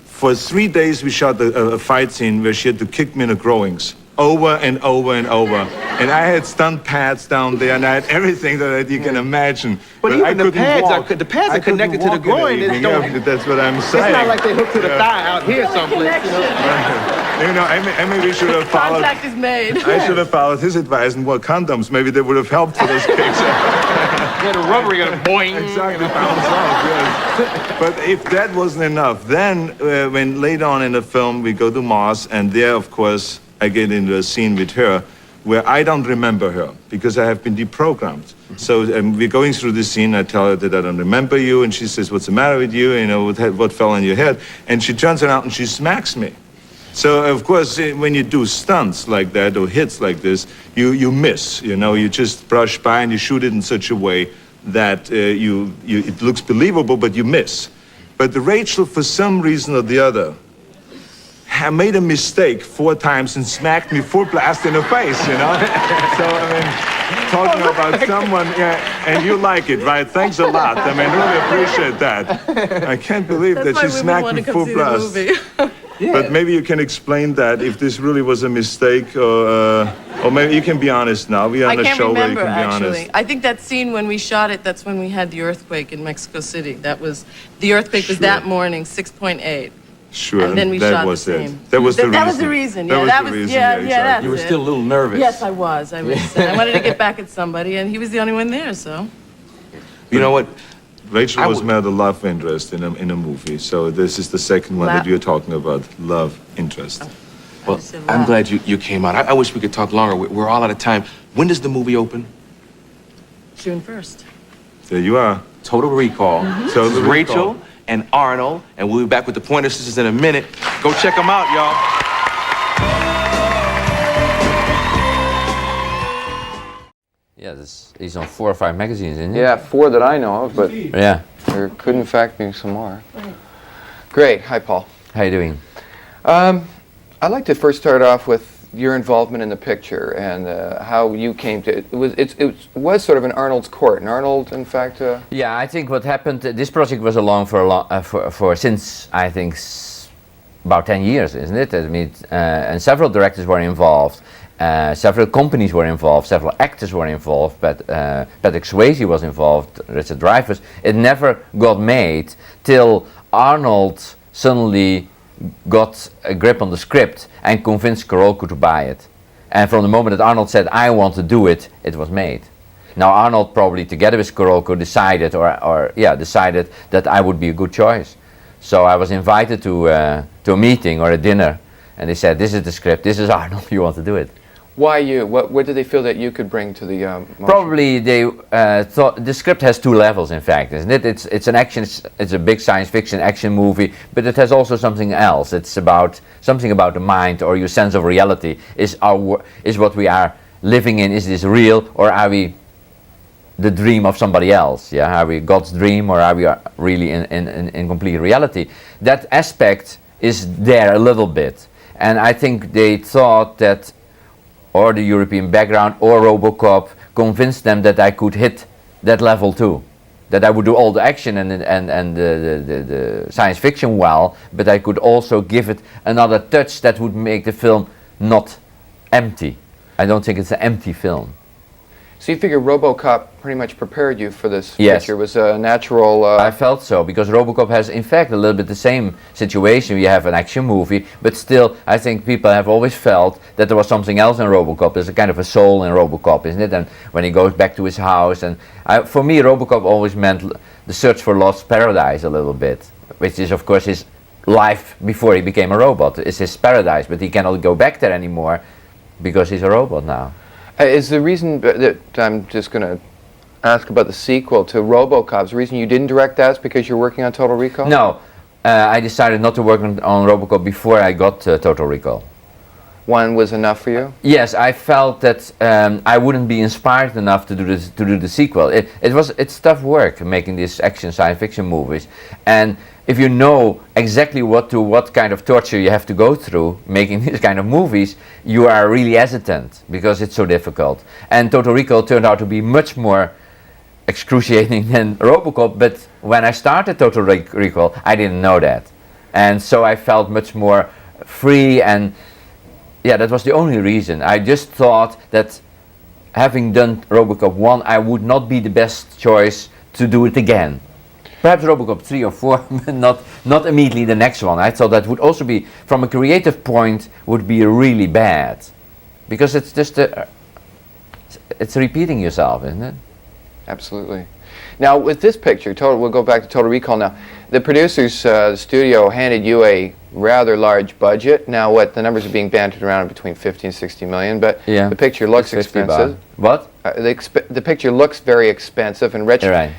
For 3 days, we shot a fight scene where she had to kick me in the groins. Over and over and over. And I had stunt pads down there, and I had everything that you can imagine.
But even
I
the pads are connected to the groin.
That's what I'm saying.
It's not like they hook to the thigh out here someplace.
You know, I maybe should have followed.
Contact is made.
I should have followed his advice and wore condoms. Maybe that would have helped for those kicks.
Yeah, the rubber, you gotta boing.
Exactly, bounce off, yes. But if that wasn't enough, then when later on in the film we go to Mars, and there, of course, I get into a scene with her where I don't remember her because I have been deprogrammed. So we're going through this scene. I tell her that I don't remember you, and she says, "What's the matter with you? You know, what fell on your head?" And she turns around and she smacks me. So of course, when you do stunts like that or hits like this, you miss. You know, you just brush by and you shoot it in such a way that it looks believable, but you miss. But Rachel, for some reason or the other, I made a mistake 4 times and smacked me full blast in the face, you know? So, I mean, talking about someone, and you like it, right? Thanks a lot. I mean, really appreciate that. I can't believe that she smacked me full blast. But maybe you can explain that, if this really was a mistake, or maybe you can be honest now. We are on a show where you can be honest.
I think that scene when we shot it, that's when we had the earthquake in Mexico City. The earthquake was that morning, 6.8.
Sure,
and then we
that
shot
was
the
it.
same.
That was the reason.
That was the reason. Yeah,
that was the reason.
Yeah,
Exactly.
that's
You were still a little nervous.
Yes, I was. I wanted to get back at somebody, and he was the only one there. So.
You know what?
Rachel was made a love interest in a movie, so this is the second one that you're talking about, love interest.
Well, I'm glad you came out. I wish we could talk longer. We're all out of time. When does the movie open?
June 1st.
There you are.
Total Recall.
So
this is Rachel and Arnold, and we'll be back with the Pointer Sisters in a minute. Go check them out, y'all.
Yeah, he's on 4 or 5 magazines, isn't he?
Yeah, 4 that I know of, but
yeah,
there could in fact be some more. Great. Hi, Paul.
How you doing?
I'd like to first start off with your involvement in the picture and how you came to it. It was sort of an Arnold's court, and Arnold, in fact.
Yeah, I think what happened. This project was along for since I think about 10 years, isn't it? I mean, and several directors were involved. Several companies were involved, several actors were involved, but Patrick Swayze was involved, Richard Dreyfuss. It never got made till Arnold suddenly got a grip on the script and convinced Kuato to buy it. And from the moment that Arnold said, I want to do it, it was made. Now Arnold probably together with Kuato decided, decided that I would be a good choice. So I was invited to a meeting or a dinner, and they said, this is the script, this is Arnold, you want to do it.
Why you? What did they feel that you could bring to the motion?
Probably they thought the script has 2 levels, in fact, isn't it? It's an action, it's a big science fiction action movie, but it has also something else. It's about something about the mind or your sense of reality. Is what we are living in? Is this real, or are we the dream of somebody else? Yeah, are we God's dream, or are we really in complete reality? That aspect is there a little bit, and I think they thought that, or the European background, or Robocop, convinced them that I could hit that level too. That I would do all the action and the science fiction well, but I could also give it another touch that would make the film not empty. I don't think it's an empty film.
So you figure Robocop pretty much prepared you for this
Yes.
picture? It was a natural...
I felt so, because Robocop has in fact a little bit the same situation. You have an action movie, but still I think people have always felt that there was something else in Robocop. There's a kind of a soul in Robocop, isn't it? And when he goes back to his house, and for me Robocop always meant the search for lost paradise a little bit, which is of course his life before he became a robot. It's his paradise, but he cannot go back there anymore because he's a robot now.
Is the reason that I'm just going to ask about the sequel to Robocop, the reason you didn't direct that is because you're working on Total Recall?
No, I decided not to work on Robocop before I got Total Recall.
One was enough for you?
Yes, I felt that I wouldn't be inspired enough to do the sequel. It's tough work making these action science fiction movies, and if you know exactly what kind of torture you have to go through making these kind of movies, you are really hesitant because it's so difficult. And Total Recall turned out to be much more excruciating than Robocop, but when I started Total Recall, I didn't know that. And so I felt much more free, and yeah, that was the only reason. I just thought that having done Robocop 1, I would not be the best choice to do it again. Perhaps Robocop 3 or 4, but not immediately the next one. I thought that would also be, from a creative point, would be really bad. Because it's just, it's repeating yourself, isn't it?
Absolutely. Now, with this picture, we'll go back to Total Recall now. The producers, the studio, handed you a rather large budget. Now, the numbers are being bantered around between 50 and 60 million, but
yeah,
the picture looks expensive.
What?
The picture looks very expensive and rich.
Right.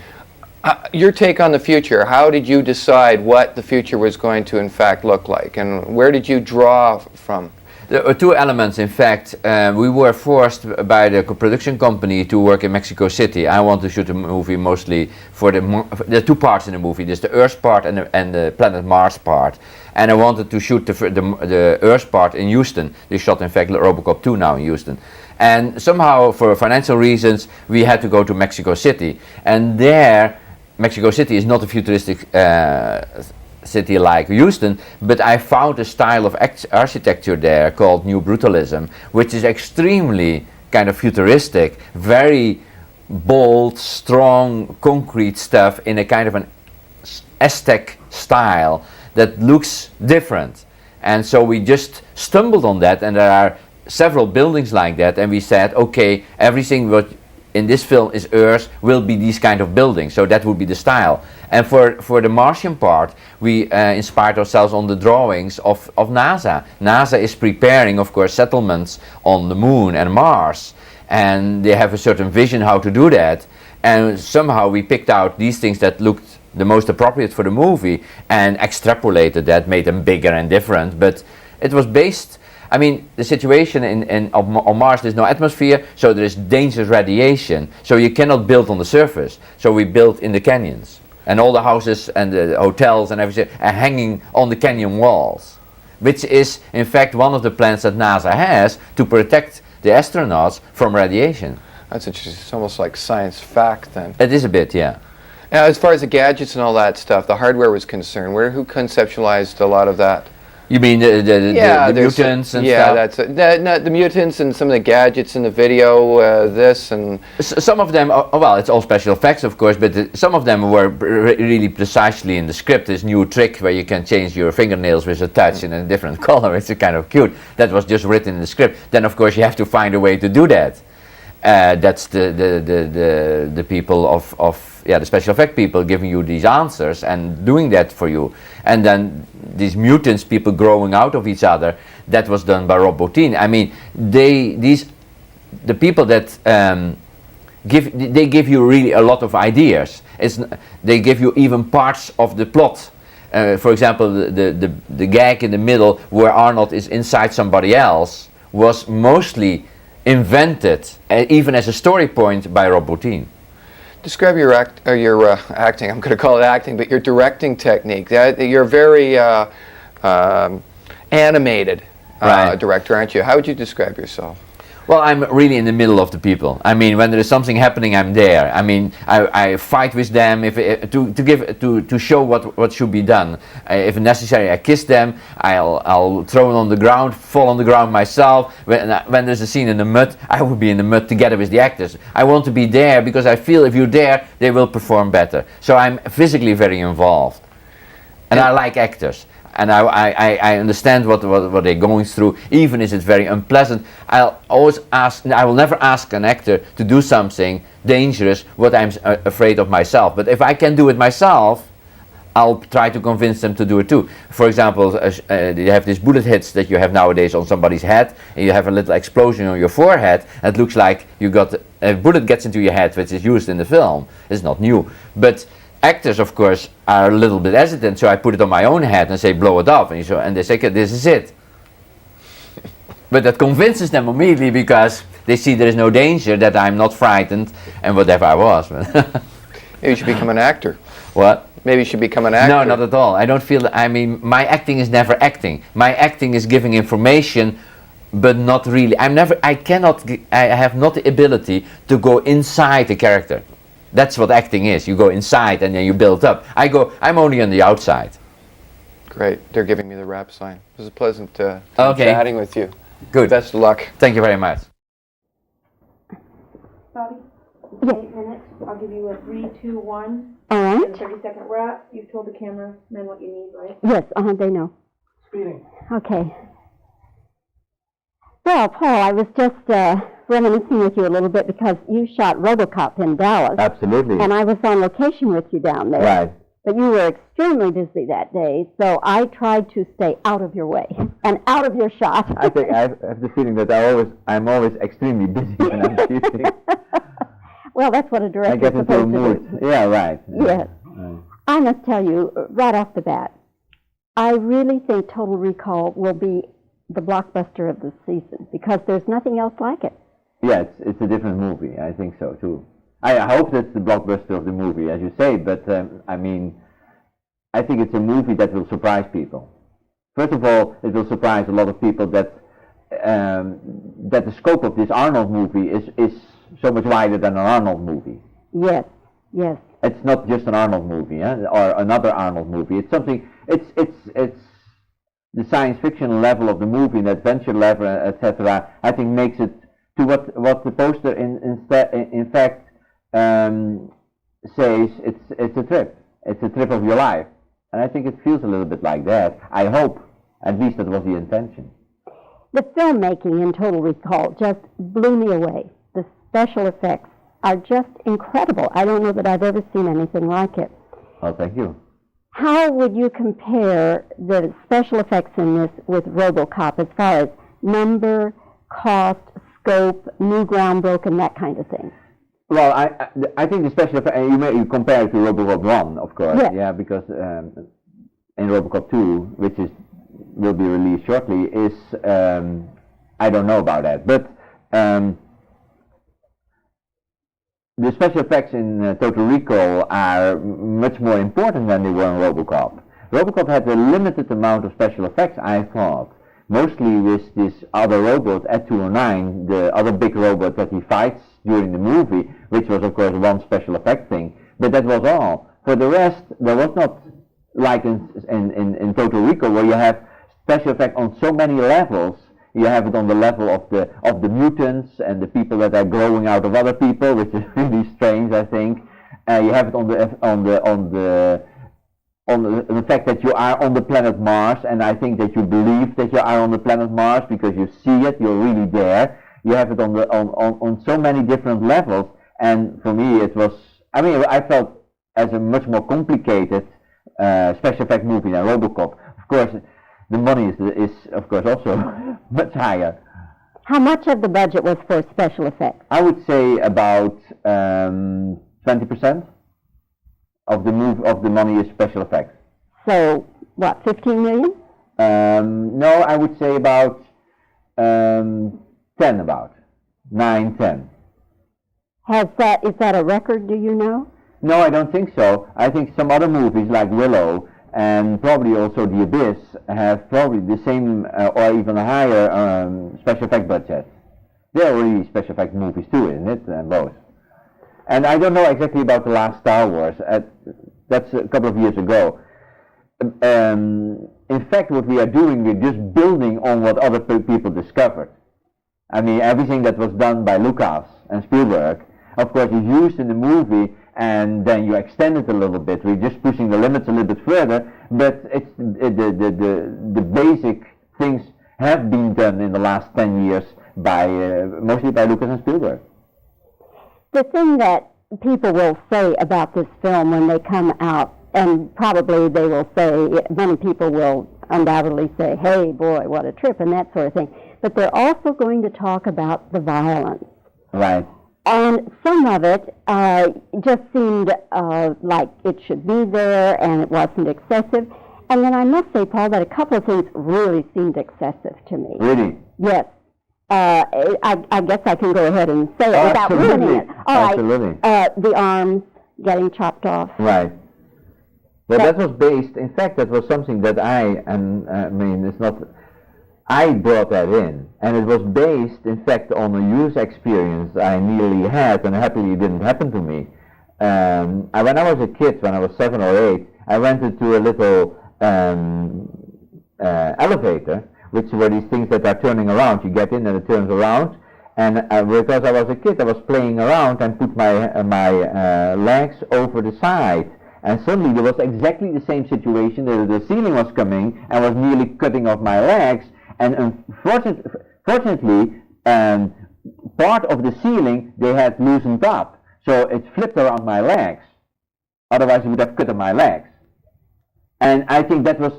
Your take on the future, how did you decide what the future was going to in fact look like, and where did you draw from?
There are 2 elements, in fact. We were forced by the production company to work in Mexico City. I want to shoot a movie mostly for the 2 parts in the movie. There's the Earth part and the planet Mars part. And I wanted to shoot the Earth part in Houston. They shot, in fact, Robocop 2 now in Houston. And somehow, for financial reasons, we had to go to Mexico City. And there, Mexico City is not a futuristic city like Houston, but I found a style of architecture there called New Brutalism, which is extremely kind of futuristic, very bold, strong, concrete stuff in a kind of an Aztec style that looks different. And so we just stumbled on that, and there are several buildings like that, and we said, okay, everything what in this film is Earth will be these kind of buildings, so that would be the style. And for the Martian part, we inspired ourselves on the drawings of NASA. NASA is preparing, of course, settlements on the Moon and Mars, and they have a certain vision how to do that, and somehow we picked out these things that looked the most appropriate for the movie and extrapolated that, made them bigger and different, but it was based, I mean, the situation on Mars, there's no atmosphere, so there is dangerous radiation. So you cannot build on the surface. So we built in the canyons. And all the houses and the hotels and everything are hanging on the canyon walls. Which is, in fact, one of the plans that NASA has to protect the astronauts from radiation.
That's interesting. It's almost like science fact then.
It is a bit, yeah.
Now, as far as the gadgets and all that stuff, the hardware was concerned, who conceptualized a lot of that?
You mean the mutants and stuff?
That's the mutants and some of the gadgets in the video, this and...
Some of them, well, it's all special effects, of course, but some of them were really precisely in the script. This new trick where you can change your fingernails with a touch in a different color. It's kind of cute. That was just written in the script. Then, of course, you have to find a way to do that. That's the people of the special effect people giving you these answers and doing that for you. And then these mutants, people growing out of each other, that was done by Rob Bottin. I mean, the people that they give you really a lot of ideas. They give you even parts of the plot. For example, the gag in the middle where Arnold is inside somebody else was mostly invented, even as a story point, by Rob Bottin.
Describe your acting. I'm going to call it acting, but your directing technique. You're very animated director, aren't you? How would you describe yourself?
Well, I'm really in the middle of the people. I mean, when there is something happening, I'm there. I mean, I fight with them to show what should be done. If necessary, I kiss them. I'll throw them on the ground, fall on the ground myself. When there's a scene in the mud, I will be in the mud together with the actors. I want to be there because I feel if you're there, they will perform better. So I'm physically very involved, and I like actors. And I understand what they're going through, even if it's very unpleasant. I'll always ask, I will never ask an actor to do something dangerous, what I'm afraid of myself. But if I can do it myself, I'll try to convince them to do it too. For example, you have these bullet hits that you have nowadays on somebody's head, and you have a little explosion on your forehead. It looks like you got a bullet gets into your head, which is used in the film. It's not new, but actors, of course, are a little bit hesitant, so I put it on my own head and say, blow it up, and they say, okay, this is it. But that convinces them immediately because they see there is no danger, that I'm not frightened, and whatever I was.
Maybe you should become an actor.
What?
Maybe you should become an actor.
No, not at all. I don't feel, I mean, my acting is never acting. My acting is giving information, but not really. I have not the ability to go inside the character. That's what acting is. You go inside and then you build up. I'm only on the outside.
Great. They're giving me the wrap sign. It was a pleasant chatting with you.
Good.
Best of luck.
Thank you very much.
Bobby, 8 minutes. I'll give you a 3, 2, 1.
All right.
And 30-second wrap. You've told the cameraman what you need, right?
Yes, they know.
Speeding.
Okay. Well, Paul, I was just reminiscing with you a little bit because you shot Robocop in Dallas.
Absolutely.
And I was on location with you down there.
Right.
But you were extremely busy that day, so I tried to stay out of your way and out of your shot.
I think I have the feeling that I'm always extremely busy when I'm shooting.
Well, that's what a director is supposed to do.
Yeah, right.
Yes. Right. I must tell you, right off the bat, I really think Total Recall will be the blockbuster of the season because there's nothing else like it.
Yeah, it's a different movie. I think so too. I hope that's the blockbuster of the movie, as you say. But I mean, I think it's a movie that will surprise people. First of all, it will surprise a lot of people that the scope of this Arnold movie is so much wider than an Arnold movie.
Yes. Yes.
It's not just an Arnold movie, or another Arnold movie. It's something. It's the science fiction level of the movie, the adventure level, etc. I think makes it to what the poster in fact says. It's a trip. It's a trip of your life, and I think it feels a little bit like that. I hope, at least that was the intention.
The filmmaking in Total Recall just blew me away. The special effects are just incredible. I don't know that I've ever seen anything like it.
Well, thank you.
How would you compare the special effects in this with Robocop as far as number, cost, scope, new ground broken, that kind of thing?
Well, I think the special effects, you compare it to Robocop 1, of course,
yes.
Yeah, because in Robocop 2, which is
will be released shortly, is I don't know about that, but the special effects in Total Recall are much more important than they were in Robocop. Robocop had a limited amount of special effects, I thought. Mostly with this other robot, Ad-209, the other big robot that he fights during the movie, which was of course one special effect thing. But that was all. For the rest, there was not, like in Total Recall, where you have special effect on so many levels. You have it on the level of the mutants and the people that are growing out of other people, which is really strange, I think. You have it on the fact that you are on the planet Mars, and I think that you believe that you are on the planet Mars because you see it, you're really there. You have it on so many different levels, and for me it was, I mean, I felt as a much more complicated special effect movie than Robocop. Of course, the money is of course also much higher.
How much of the budget was for special effects?
I would say about 20% of the money is special effects.
So what, 15 million?
No, I would say about 10, about 9, 10.
Is that a record? Do you know?
No, I don't think so. I think some other movies like Willow and probably also The Abyss have probably the same or even a higher special effect budget. They're really special effect movies too, isn't it? Both. And I don't know exactly about the last Star Wars. That's a couple of years ago. In fact, what we are doing, we're just building on what other people discovered. I mean, everything that was done by Lucas and Spielberg, of course, is used in the movie, and then you extend it a little bit. We're just pushing the limits a little bit further, but it's the basic things have been done in the last 10 years by mostly by Lucas and Spielberg.
The thing that people will say about this film when they come out, and probably they will say, many people will undoubtedly say, hey boy, what a trip, and that sort of thing. But they're also going to talk about the violence.
Right.
And some of it just seemed like it should be there and it wasn't excessive. And then I must say, Paul, that a couple of things really seemed excessive to me.
Really?
Yes. I guess I can go ahead and say it without ruining it. All
Absolutely.
right. The arms getting chopped off.
Right. Well, that was based, in fact, that was something that I brought that in, and it was based, in fact, on a user experience I nearly had, and happily it didn't happen to me. When I was a kid, when I was 7 or 8, I went into a little elevator, which were these things that are turning around. You get in and it turns around, and because I was a kid, I was playing around and put my legs over the side. And suddenly there was exactly the same situation. The ceiling was coming and was nearly cutting off my legs. And fortunately, part of the ceiling they had loosened up, so it flipped around my legs. Otherwise, it would have cut off my legs. And I think that was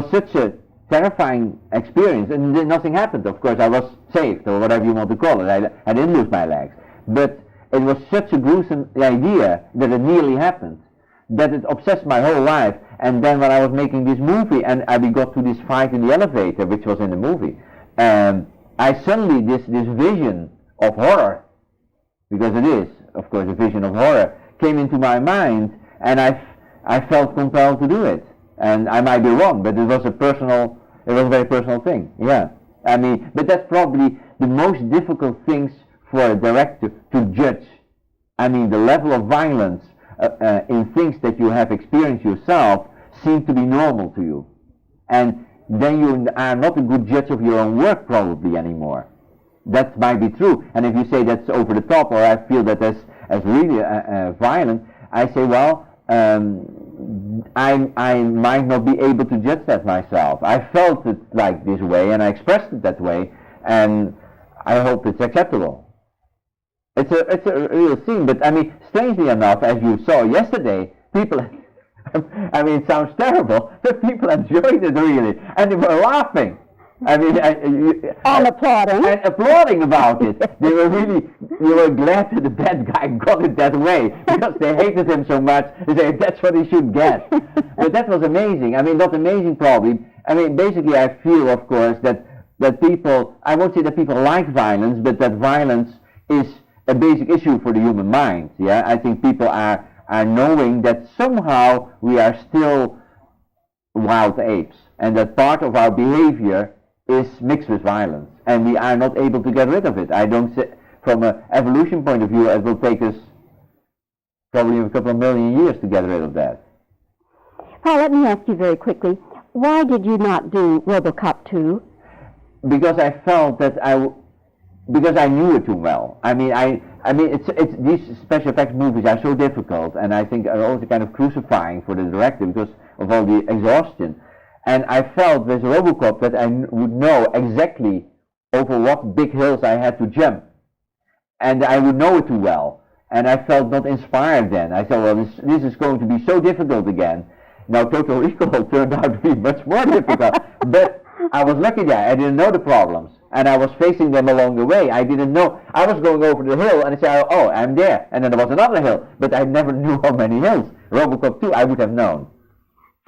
such a terrifying experience. And then nothing happened. Of course, I was saved, or whatever you want to call it. I didn't lose my legs, but it was such a gruesome idea that it nearly happened, that it obsessed my whole life. And then when I was making this movie, and we got to this fight in the elevator, which was in the movie, I suddenly, this vision of horror, because it is, of course, a vision of horror, came into my mind, and I felt compelled to do it. And I might be wrong, but it was a very personal thing, yeah. I mean, but that's probably the most difficult things for a director to judge. I mean, the level of violence in things that you have experienced yourself seem to be normal to you. And then you are not a good judge of your own work probably anymore. That might be true. And if you say that's over the top, or I feel that as really violent, I say, well, I might not be able to judge that myself. I felt it like this way, and I expressed it that way, and I hope it's acceptable. It's a real scene, but I mean, strangely enough, as you saw yesterday, people, I mean, it sounds terrible, but people enjoyed it really, and they were laughing. I mean,
and applauding.
And applauding about it. They were glad that the bad guy got it that way, because they hated him so much, they said that's what he should get. But that was amazing. I mean, not amazing probably, I mean, basically I feel, of course, that people, I won't say that people like violence, but that violence is a basic issue for the human mind. Yeah, I think people are knowing that somehow we are still wild apes, and that part of our behavior is mixed with violence, and we are not able to get rid of it. I don't say, from an evolution point of view, it will take us probably a couple of million years to get rid of that.
Paul, let me ask you very quickly, why did you not do Robocop 2?
Because I felt that because I knew it too well. I mean, it's these special effects movies are so difficult, and I think are also kind of crucifying for the director because of all the exhaustion. And I felt with Robocop that I would know exactly over what big hills I had to jump, and I would know it too well. And I felt not inspired then. I thought, well, this is going to be so difficult again. Now, Total Recall turned out to be much more difficult, but I was lucky there. I didn't know the problems, and I was facing them along the way. I didn't know. I was going over the hill, and I said, oh, I'm there. And then there was another hill, but I never knew how many hills. Robocop 2, I would have known.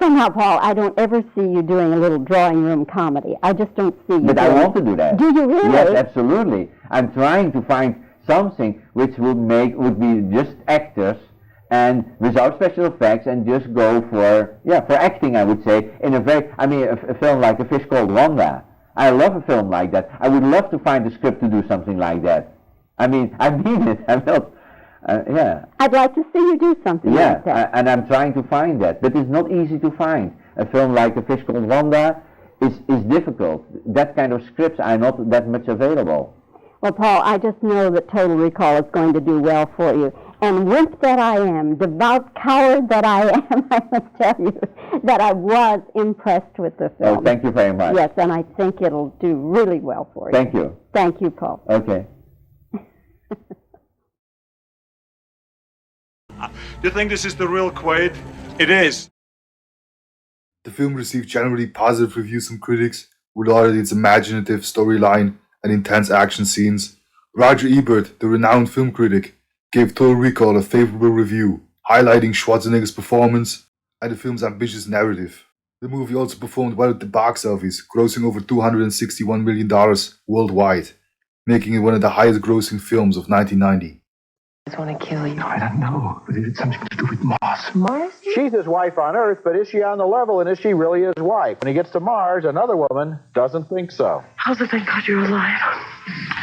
Somehow, Paul, I don't ever see you doing a little drawing room comedy. I just don't see you
But I want to do that.
Do you really?
Yes, absolutely. I'm trying to find something which would be just actors and without special effects, and just go for acting, I would say, in a film like A Fish Called Wanda. I love a film like that. I would love to find a script to do something like that. I mean it. I'm not, yeah.
I'd like to see you do something like that.
And I'm trying to find that, but it's not easy to find. A film like A Fish Called Wanda is difficult. That kind of scripts are not that much available.
Well, Paul, I just know that Total Recall is going to do well for you. And wimp that I am, devout coward that I am, I must tell you that I was impressed with the film.
Oh, thank you very much.
Yes, and I think it'll do really well for you.
Thank you.
Thank you, Paul.
Okay.
Do you think this is the real Quaid? It is.
The film received generally positive reviews from critics, regarding its imaginative storyline and intense action scenes. Roger Ebert, the renowned film critic, gave Total Recall a favorable review, highlighting Schwarzenegger's performance and the film's ambitious narrative. The movie also performed well at the box office, grossing over $261 million worldwide, making it one of the highest grossing films of 1990.
I just want to kill you. No, I don't know, but it had something to do with Mars.
Mars? She's his wife on Earth, but is she on the level, and is she really his wife? When he gets to Mars, another woman doesn't think so.
How's it thank God you're alive?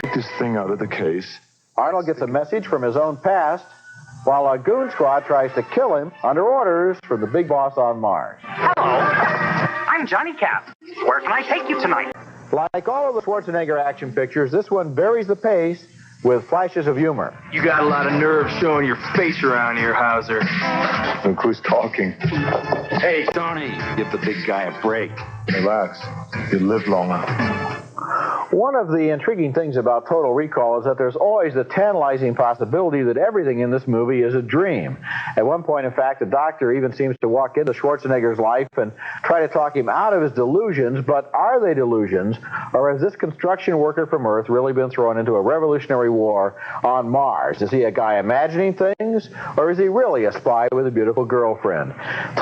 Take this thing out of the case.
Arnold gets a message from his own past, while a goon squad tries to kill him under orders from the big boss on Mars.
Hello, I'm Johnny Cap. Where can I take you tonight?
Like all of the Schwarzenegger action pictures, this one varies the pace with flashes of humor.
You got a lot of nerve showing your face around here, Hauser.
Look who's talking.
Hey, Tony, give the big guy a break.
Relax. You'll live longer.
One of the intriguing things about Total Recall is that there's always the tantalizing possibility that everything in this movie is a dream. At one point, in fact, the doctor even seems to walk into Schwarzenegger's life and try to talk him out of his delusions, but are they delusions, or has this construction worker from Earth really been thrown into a revolutionary war on Mars? Is he a guy imagining things, or is he really a spy with a beautiful girlfriend?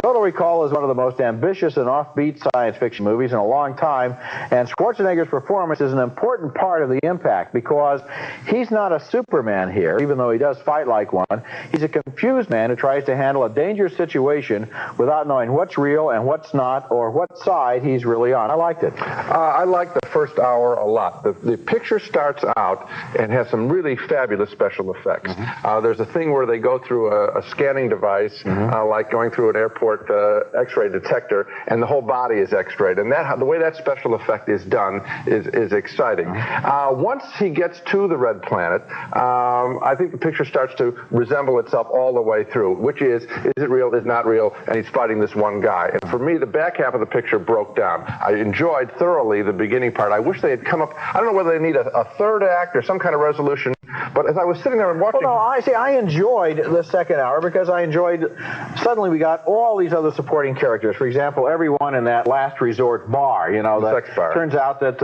Total Recall is one of the most ambitious and offbeat science fiction movies in a long time, and Schwarzenegger's performance is an important part of the impact because he's not a Superman here, even though he does fight like one. He's a confused man who tries to handle a dangerous situation without knowing what's real and what's not, or what side he's really on. I liked it.
I liked the first hour a lot. The picture starts out and has some really fabulous special effects. There's a thing where they go through a scanning device, like going through an airport X-ray detector, and the whole body is X-rayed. And the way that special effect is done is exciting. Once he gets to the red planet, I think the picture starts to resemble itself all the way through, which is it real, is not real, and he's fighting this one guy. And for me, the back half of the picture broke down. I enjoyed thoroughly the beginning part. I wish they had come up, I don't know whether they need a third act or some kind of resolution, But as I was sitting there and watching...
Well, no, I enjoyed the second hour because I enjoyed... Suddenly we got all these other supporting characters. For example, everyone in that last resort bar, you know,
the sex bar.
Turns out that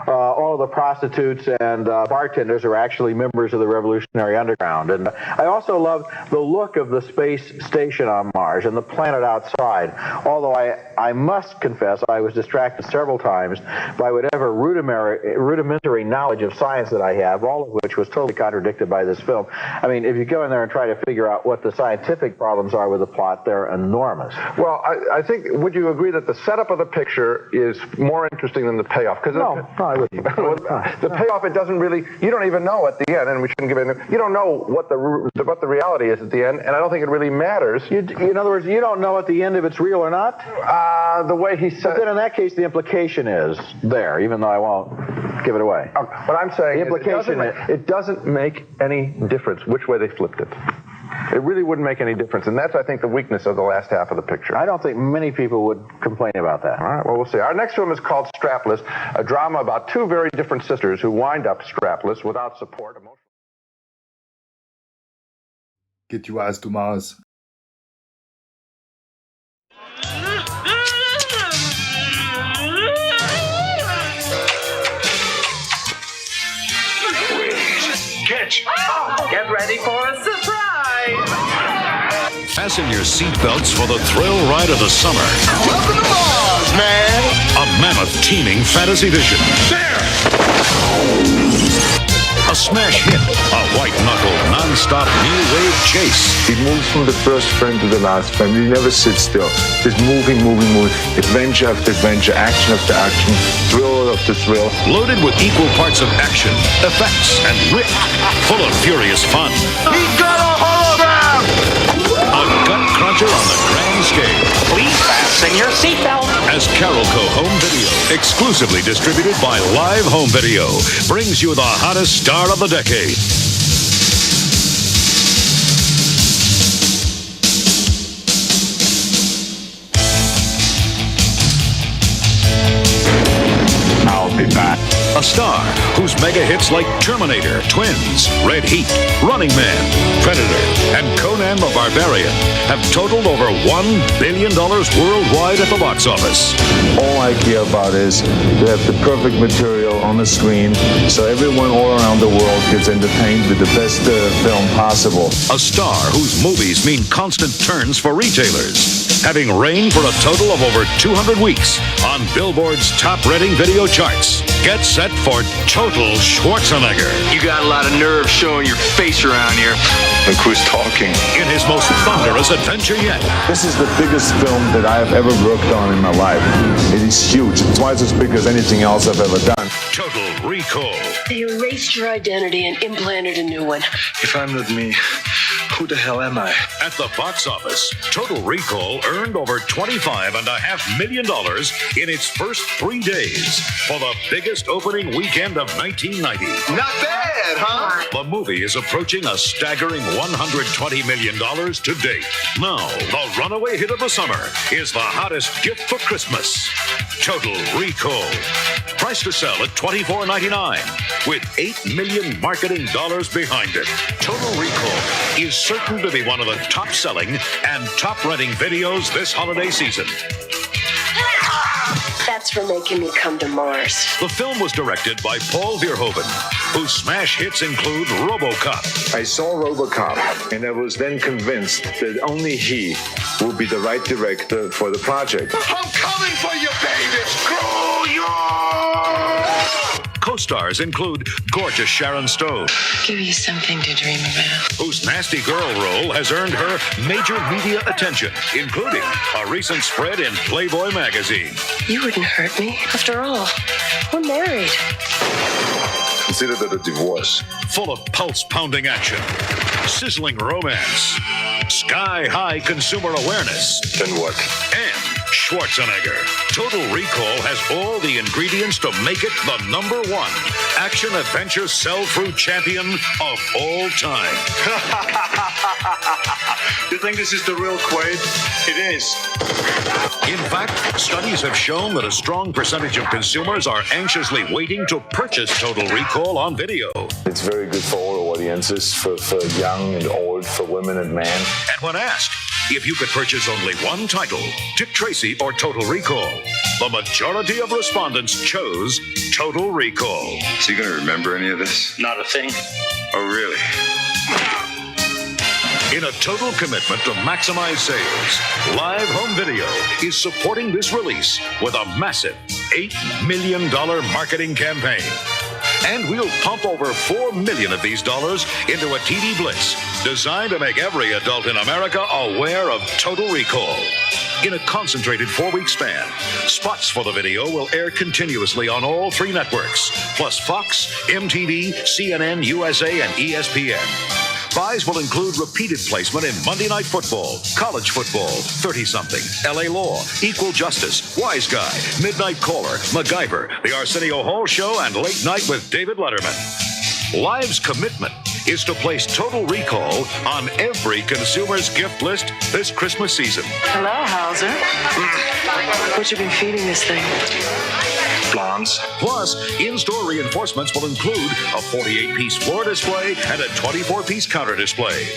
all of the prostitutes and bartenders are actually members of the Revolutionary Underground. And I also loved the look of the space station on Mars and the planet outside, although I must confess I was distracted several times by whatever rudimentary knowledge of science that I have, all of which was totally contradicted by this film. I mean, if you go in there and try to figure out what the scientific problems are with the plot, they're enormous.
Well, I think, would you agree that the setup of the picture is more interesting than the payoff?
No, I wouldn't.
The payoff, it doesn't really, you don't even know at the end, and we shouldn't give it, you don't know what the reality is at the end, and I don't think it really matters.
In other words, you don't know at the end if it's real or not?
The way he said...
But then in that case, the implication is there, even though I won't give it away.
What I'm saying
the implication
it doesn't make any difference which way they flipped it. It really wouldn't make any difference, and that's, I think, the weakness of the last half of the picture.
I don't think many people would complain about that.
All right, well, we'll see. Our next film is called Strapless, a drama about two very different sisters who wind up strapless without support.
Get your ass to Mars.
Catch! Get ready for a surprise!
Fasten your seatbelts for the thrill ride of the summer.
Welcome to Mars, man!
A mammoth teeming fantasy vision.
There!
A smash hit. A white-knuckle, non-stop new-wave chase.
It moves from the first frame to the last frame. You never sit still. Just moving. Adventure after adventure, action after action, thrill after thrill.
Loaded with equal parts of action, effects, and wit. Full of furious fun.
He got a hologram!
A gut-cruncher on the grand scale.
Please fasten your seatbelt.
As Carolco Home Video, exclusively distributed by Live Home Video, brings you the hottest star of the decade.
I'll be back.
A star whose mega hits like Terminator, Twins, Red Heat, Running Man, Predator, and Conan the Barbarian have totaled over $1 billion worldwide at the box office.
All I care about is to have the perfect material on the screen so everyone all around the world gets entertained with the best film possible.
A star whose movies mean constant turns for retailers, having reigned for a total of over 200 weeks on Billboard's top-rating video charts. Get set for total Schwarzenegger.
You got a lot of nerve showing your face around here.
Look who's talking.
In his most thunderous adventure yet.
This is the biggest film that I have ever worked on in my life. It is huge. It's twice as big as anything else I've ever done.
Total Recall.
They erased your identity and implanted a new one.
If I'm not me, who the hell am I?
At the box office, Total Recall earned over $25.5 million in its first 3 days for the biggest opening weekend of 1990.
Not bad, huh?
The movie is approaching a staggering $120 million to date. Now, the runaway hit of the summer is the hottest gift for Christmas. Total Recall. Price to sell at $24.99 with $8 million marketing dollars behind it. Total Recall is certain to be one of the top-selling and top-renting videos this holiday season.
That's for making me come to Mars.
The film was directed by Paul Verhoeven, whose smash hits include Robocop.
I saw Robocop, and I was then convinced that only he would be the right director for the project.
I'm coming for you, baby! Screw you!
Co-stars include gorgeous Sharon Stone,
Give you something to dream about.
whose nasty girl role has earned her major media attention, including a recent spread in Playboy magazine.
You wouldn't hurt me. After all, we're married.
Consider that a divorce.
Full of pulse-pounding action, sizzling romance, sky-high consumer awareness.
Then what?
And Schwarzenegger. Total Recall has all the ingredients to make it the #1 action-adventure sell-through champion of all time.
You think this is the real Quaid? It is.
In fact, studies have shown that a strong percentage of consumers are anxiously waiting to purchase Total Recall on video.
It's very good for all audiences, for young and old, for women and men.
And when asked if you could purchase only one title, Dick Tracy or Total Recall, the majority of respondents chose Total Recall.
Is he going to remember any of this?
Not a thing.
Oh, really?
In a total commitment to maximize sales, Live Home Video is supporting this release with a massive $8 million marketing campaign. And we'll pump over $4 million of these dollars into a TV blitz designed to make every adult in America aware of Total Recall. In a concentrated 4-week span, spots for the video will air continuously on all 3 networks, plus Fox, MTV, CNN, USA, and ESPN. Buys will include repeated placement in Monday Night Football, College Football, 30-something, LA Law, Equal Justice, Wise Guy, Midnight Caller, MacGyver, The Arsenio Hall Show, and Late Night with David Letterman. Live's commitment is to place Total Recall on every consumer's gift list this Christmas season.
Hello, Hauser. What you been feeding this thing?
Blondes.
Plus, in-store reinforcements will include a 48-piece floor display and a 24-piece counter display.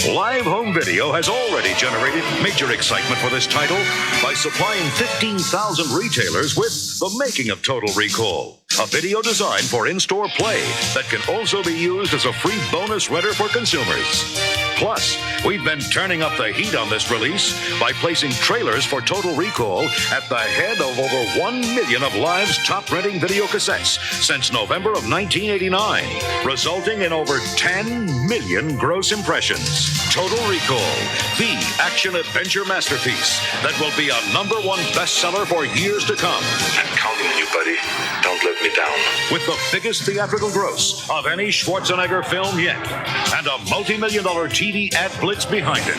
Live Home Video has already generated major excitement for this title by supplying 15,000 retailers with the making of Total Recall, a video designed for in-store play that can also be used as a free bonus renter for consumers. Plus, we've been turning up the heat on this release by placing trailers for Total Recall at the head of over 1 million of Live's top renting video cassettes since November of 1989, resulting in over 10 million gross impressions. Total Recall, the action-adventure masterpiece that will be a #1 bestseller for years to come.
I'm counting on you, buddy. Don't let me down.
With the biggest theatrical gross of any Schwarzenegger film yet, and a multi-million-dollar TV ad blitz behind it,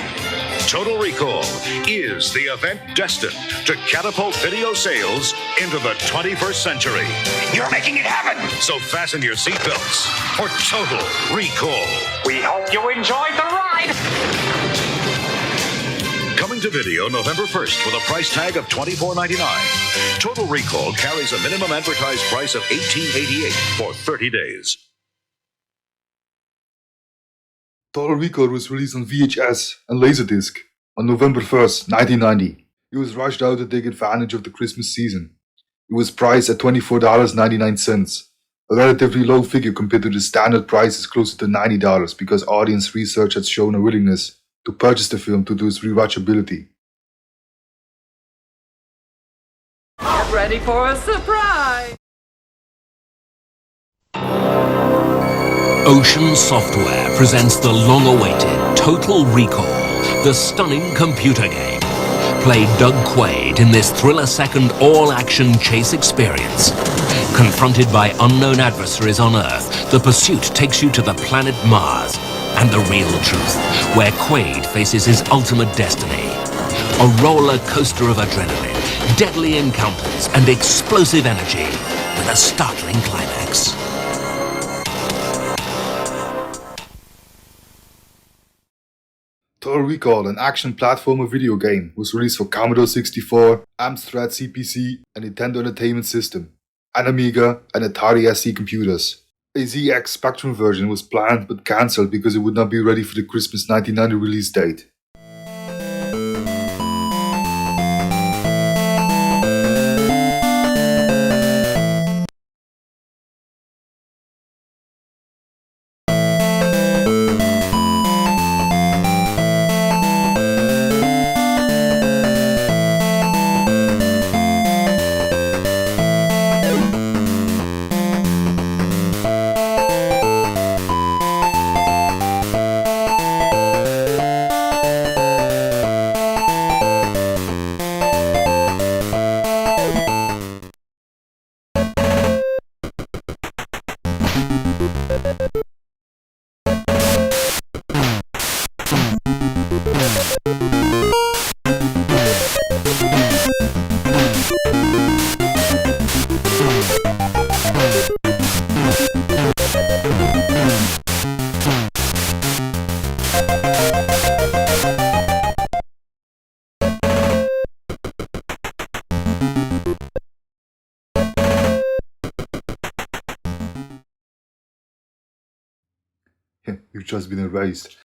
Total Recall is the event destined to catapult video sales into the 21st century.
You're making it happen.
So fasten your seatbelts for Total Recall.
We hope you enjoyed the ride.
Coming to video November 1st with a price tag of $24.99. Total Recall carries a minimum advertised price of $18.88 for 30 days.
Total Recall was released on VHS and Laserdisc on November 1st, 1990. It was rushed out to take advantage of the Christmas season. It was priced at $24.99, a relatively low figure compared to the standard prices closer to $90 because audience research had shown a willingness to purchase the film due to its rewatchability.
Get ready for a surprise!
Ocean Software presents the long-awaited Total Recall, the stunning computer game. Play Doug Quaid in this thriller-second all-action chase experience. Confronted by unknown adversaries on Earth, the pursuit takes you to the planet Mars and the real truth, where Quaid faces his ultimate destiny. A roller coaster of adrenaline, deadly encounters, and explosive energy with a startling climax.
Total Recall, an action platformer video game, was released for Commodore 64, Amstrad CPC, and Nintendo Entertainment System, an Amiga, and Atari ST computers. A ZX Spectrum version was planned but cancelled because it would not be ready for the Christmas 1990 release date. just been erased.